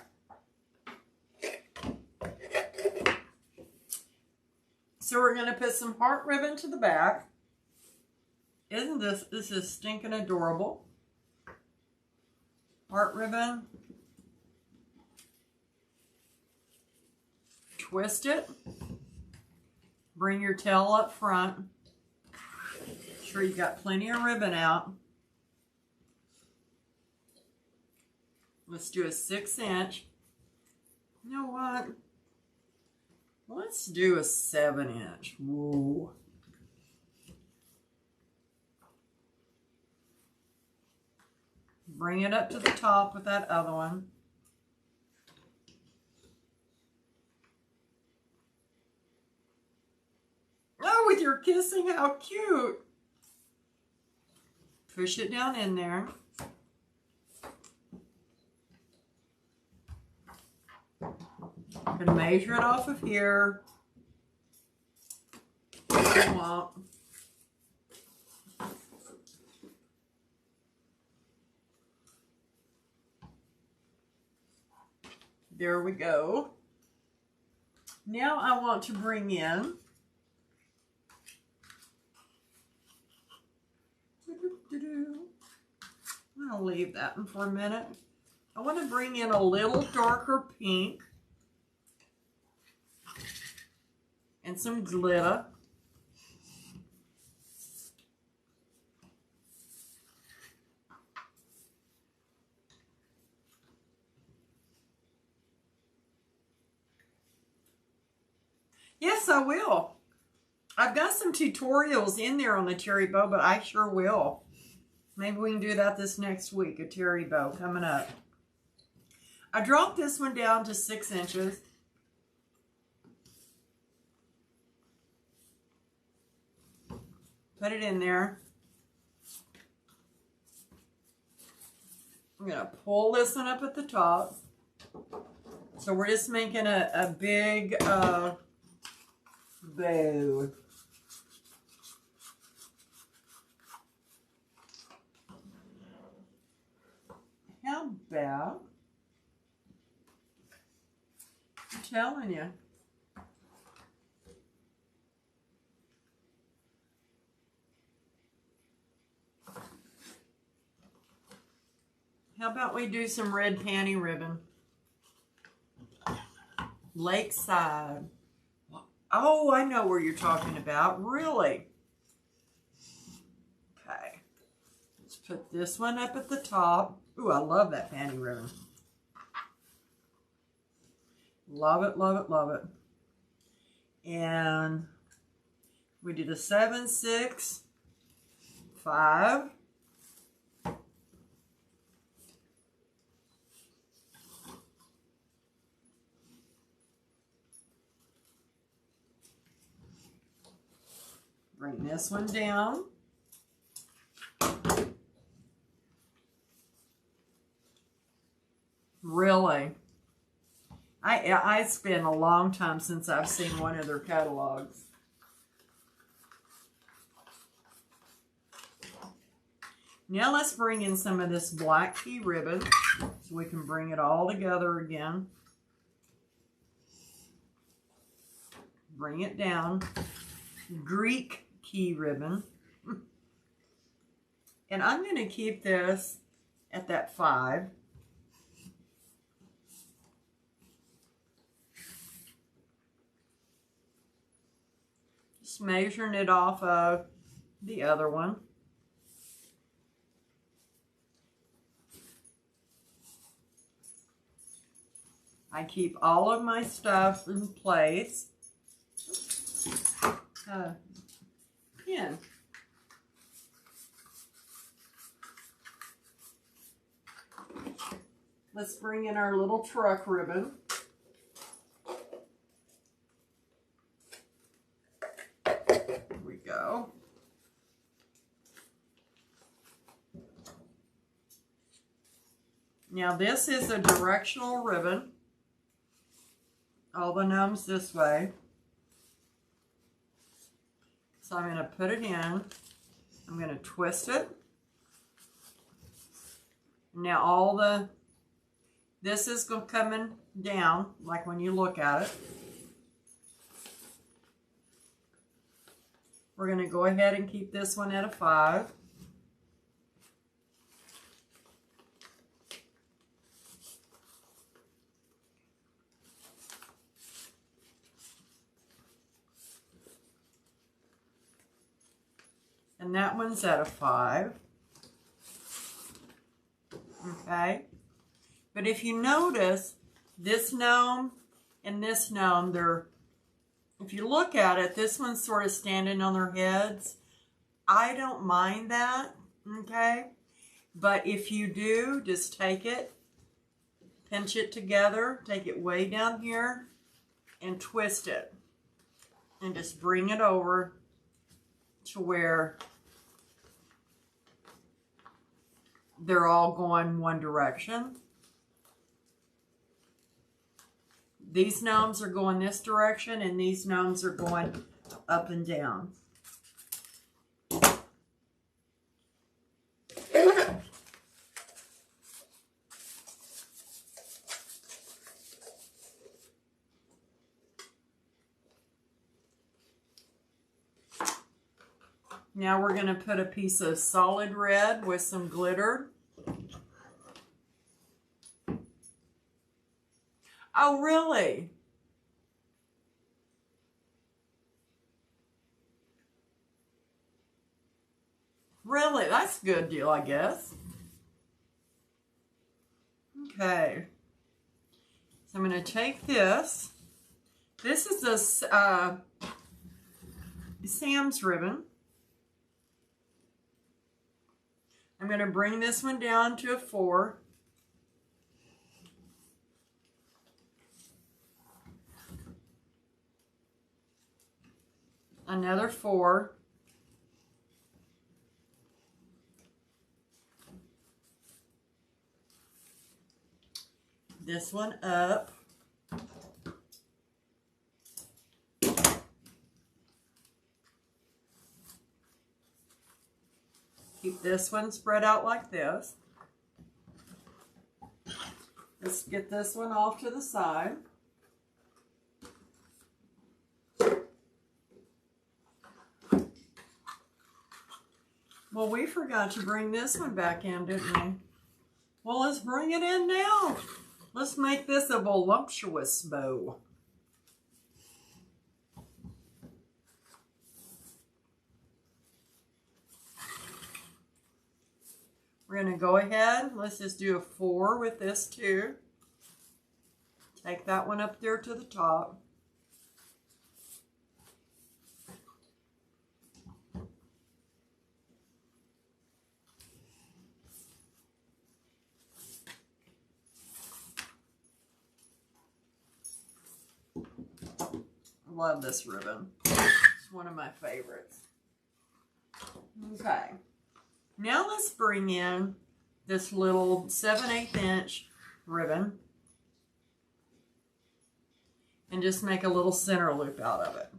So we're going to put some heart ribbon to the back. Isn't this is stinking adorable. Heart ribbon. Twist it. Bring your tail up front. Make sure you got plenty of ribbon out. Let's do a 6-inch. You know what? Let's do a 7-inch. Whoa. Bring it up to the top with that other one. Oh, with your kissing, how cute. Push it down in there. I'm going to measure it off of here. There we go. Now I want to bring in I'm going to leave that one for a minute. I want to bring in a little darker pink and some glitter. Yes, I will. I've got some tutorials in there on the terry bow, but I sure will. Maybe we can do that this next week, a terry bow coming up. I dropped this one down to 6 inches. Put it in there. I'm going to pull this one up at the top. So we're just making a big bow. How about, I'm telling you. How about we do some red panty ribbon? Lakeside. Oh, I know where you're talking about. Really? Okay. Let's put this one up at the top. Ooh, I love that panty ribbon. Love it, love it, love it. And we did a 7, 6, 5. Bring this one down. Really? It's been a long time since I've seen one of their catalogs. Now let's bring in some of this black key ribbon so we can bring it all together again. Bring it down. Greek key ribbon. And I'm going to keep this at that 5. Just measuring it off of the other one. I keep all of my stuff in place. Pin. Let's bring in our little truck ribbon. There we go. Now this is a directional ribbon. All the gnomes this way. So I'm going to put it in. I'm going to twist it. Now this is coming down, like when you look at it. We're going to go ahead and keep this one at a 5. And that one's at a 5. Okay. But if you notice, this gnome and this gnome, if you look at it, this one's sort of standing on their heads. I don't mind that, okay? But if you do, just take it, pinch it together, take it way down here, and twist it. And just bring it over to where they're all going one direction. These gnomes are going this direction, and these gnomes are going up and down. Now we're going to put a piece of solid red with some glitter. Oh, really? Really? That's a good deal, I guess. Okay. So I'm going to take this. This is a Sam's ribbon. I'm going to bring this one down to a 4. Another 4. This one up. Keep this one spread out like this. Let's get this one off to the side. Well, we forgot to bring this one back in, didn't we? Well, let's bring it in now. Let's make this a voluptuous bow. We're going to go ahead. Let's just do a 4 with this too. Take that one up there to the top. Love this ribbon. It's one of my favorites. Okay. Now let's bring in this little 7/8 inch ribbon and just make a little center loop out of it.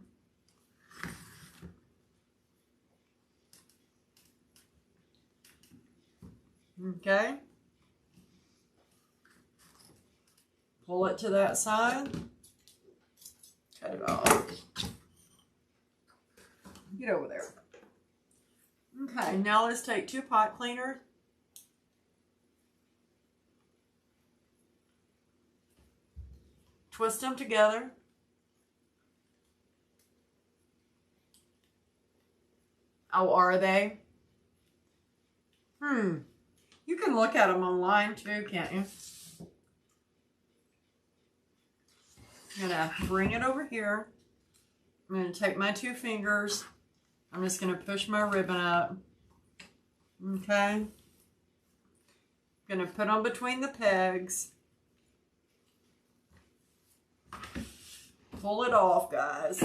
Okay. Pull it to that side. Cut it off. Get over there. Okay, now let's take 2 pot cleaners. Twist them together. Oh, are they? You can look at them online too, can't you? I'm going to bring it over here. I'm going to take my 2 fingers. I'm just going to push my ribbon up. Okay. I'm going to put them between the pegs. Pull it off, guys.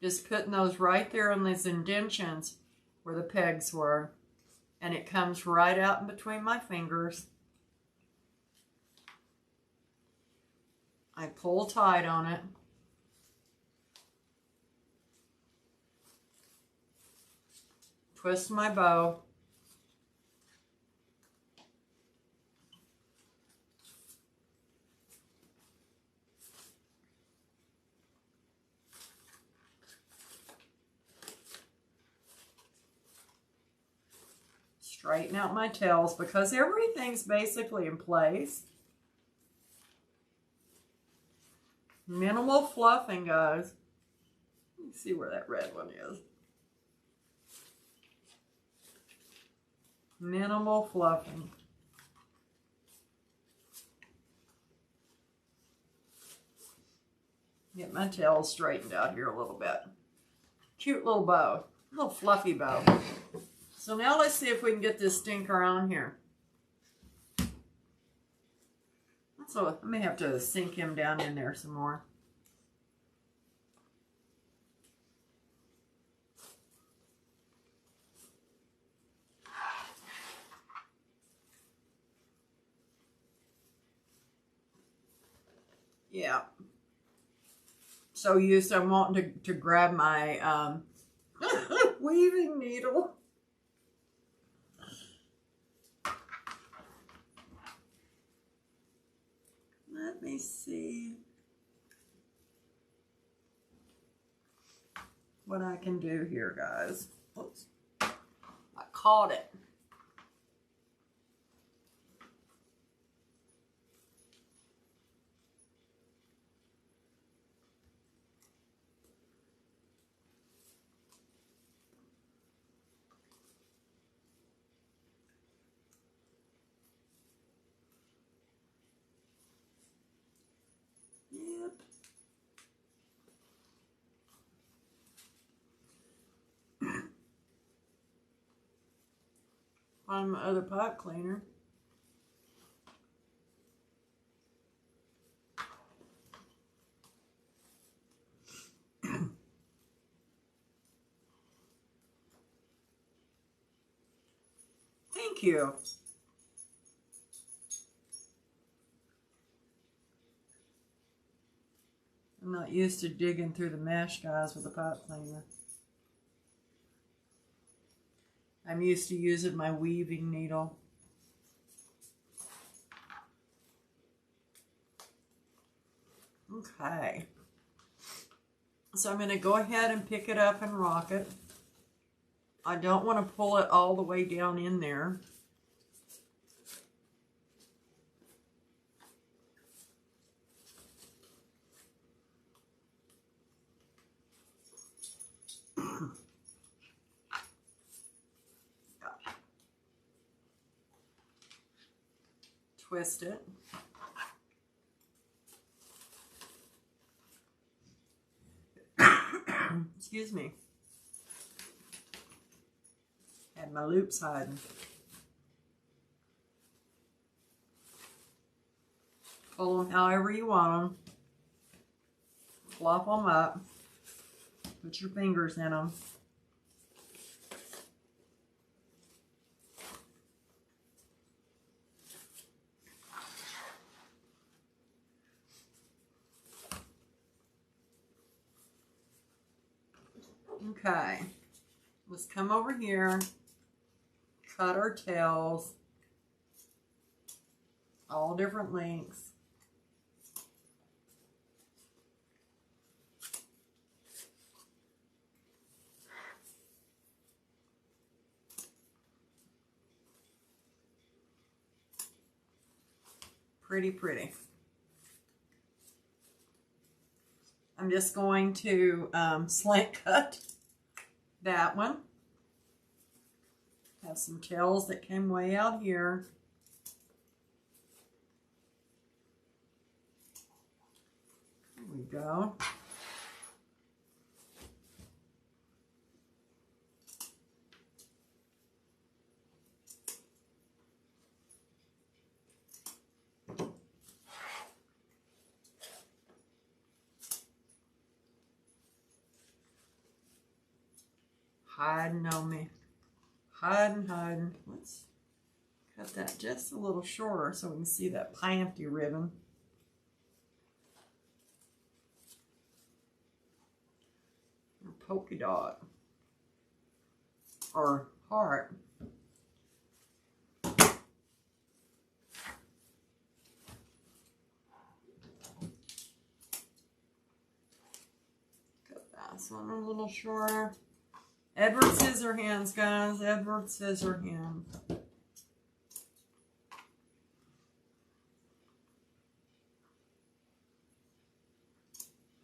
Just putting those right there on these indentions where the pegs were. And it comes right out in between my fingers. I pull tight on it. Twist my bow. Straighten out my tails because everything's basically in place. Minimal fluffing, guys. Let me see where that red one is. Minimal fluffing. Get my tails straightened out here a little bit. Cute little bow. Little fluffy bow. So now let's see if we can get this stinker on here. So I may have to sink him down in there some more. Yeah. So used to wanting to grab my weaving needle. Let me see what I can do here, guys. Oops. I caught it. Find my other pot cleaner. Thank you. I'm not used to digging through the mesh, guys, with a pot cleaner. I'm used to using my weaving needle. Okay. So I'm going to go ahead and pick it up and rock it. I don't want to pull it all the way down in there. Twist it. Excuse me. Had my loops hiding. Pull them however you want them. Fluff them up. Put your fingers in them. Okay, let's come over here, cut our tails, all different lengths. Pretty, pretty. I'm just going to slant cut that one. Have some tails that came way out here. There we go. Hiding on me. Hiding. Let's cut that just a little shorter so we can see that panty ribbon. Or polka dot. Or heart. This one a little shorter. Edward Scissorhands, guys. Edward Scissorhands.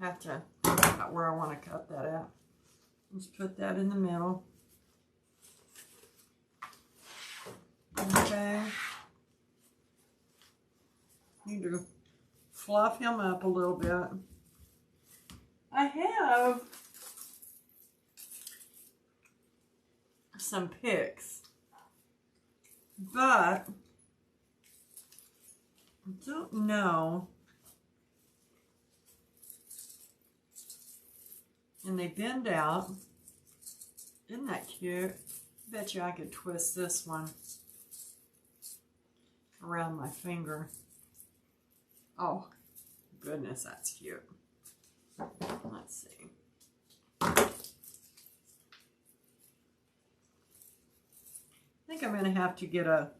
Have to figure out where I want to cut that at. Just put that in the middle. Okay. Need to fluff him up a little bit. I have some picks, but I don't know. And they bend out. Isn't that cute? I bet you I could twist this one around my finger. Oh, goodness, that's cute. Let's see. I think I'm going to have to get I'll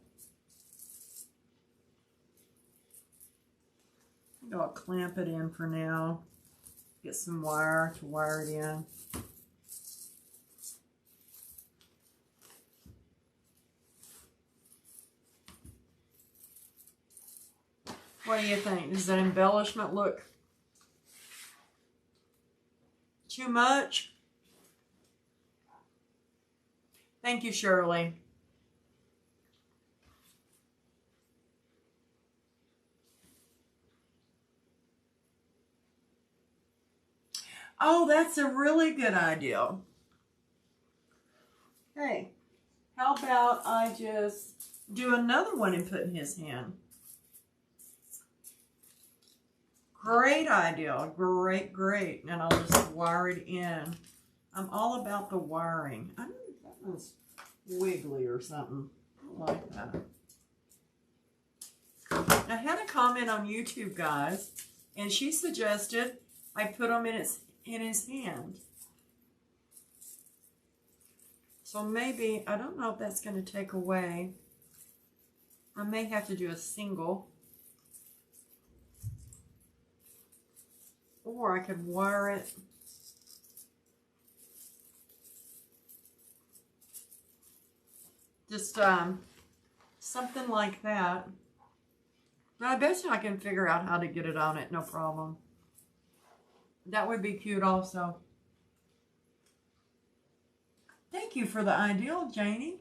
clamp it in for now. Get some wire to wire it in. What do you think? Does that embellishment look too much? Thank you, Shirley. Oh, that's a really good idea. Hey, how about I just do another one and put in his hand? Great idea. Great, great. And I'll just wire it in. I'm all about the wiring. I don't know if that was wiggly or something. I like that. I had a comment on YouTube, guys, and she suggested I put them in his hand. So maybe, I don't know if that's going to take away. I may have to do a single. Or I could wire it. Just something like that. But I bet you I can figure out how to get it on it, no problem. That would be cute also. Thank you for the idea, Janie.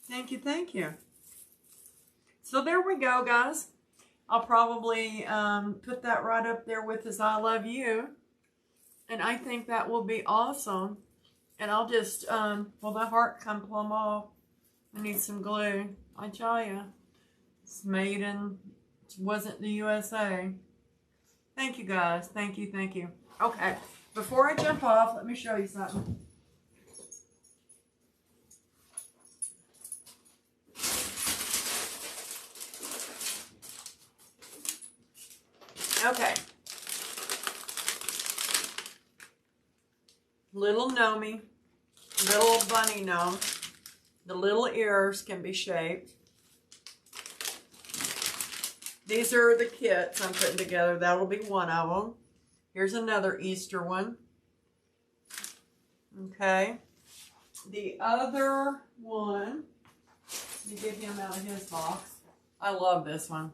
Thank you, thank you. So there we go, guys. I'll probably put that right up there with his I love you. And I think that will be awesome. And I'll just, well, the heart come plumb off. I need some glue. I tell you, it's made in, it wasn't the USA. Thank you, guys. Thank you, thank you. Okay, before I jump off, let me show you something. Okay. Little gnomey, little bunny gnome. The little ears can be shaped. These are the kits I'm putting together. That'll be one of them. Here's another Easter one. Okay. The other one, let me get him out of his box. I love this one.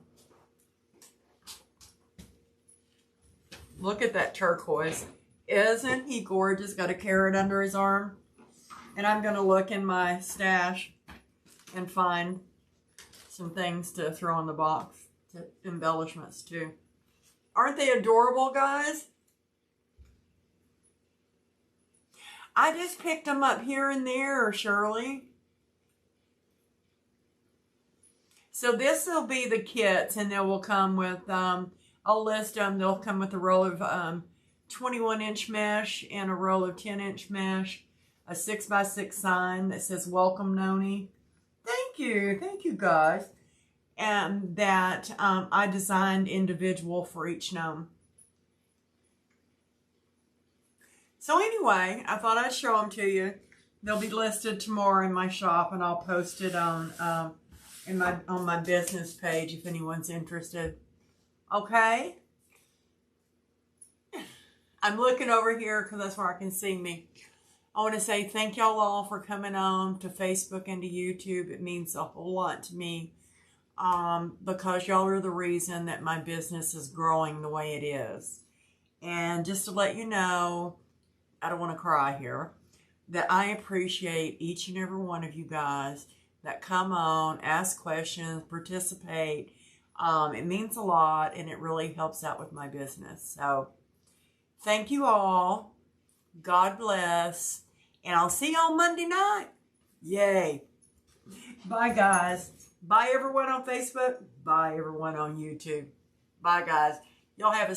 Look at that turquoise. Isn't he gorgeous? Got a carrot under his arm. And I'm going to look in my stash and find some things to throw in the box. Embellishments too. Aren't they adorable, guys? I just picked them up here and there, Shirley. So this will be the kits, and they will come with, I'll list them. They'll come with a roll of 21-inch mesh and a roll of 10-inch mesh, a 6x6 sign that says welcome Noni. Thank you guys. And that I designed individual for each gnome. So anyway, I thought I'd show them to you. They'll be listed tomorrow in my shop, and I'll post it on my business page if anyone's interested. Okay? I'm looking over here because that's where I can see me. I want to say thank y'all all for coming on to Facebook and to YouTube. It means a whole lot to me because y'all are the reason that my business is growing the way it is. And just to let you know, I don't want to cry here, that I appreciate each and every one of you guys that come on, ask questions, participate. It means a lot, and it really helps out with my business. So thank you all. God bless. And I'll see you on Monday night. Yay. Bye, guys. Bye, everyone on Facebook. Bye, everyone on YouTube. Bye, guys. Y'all have a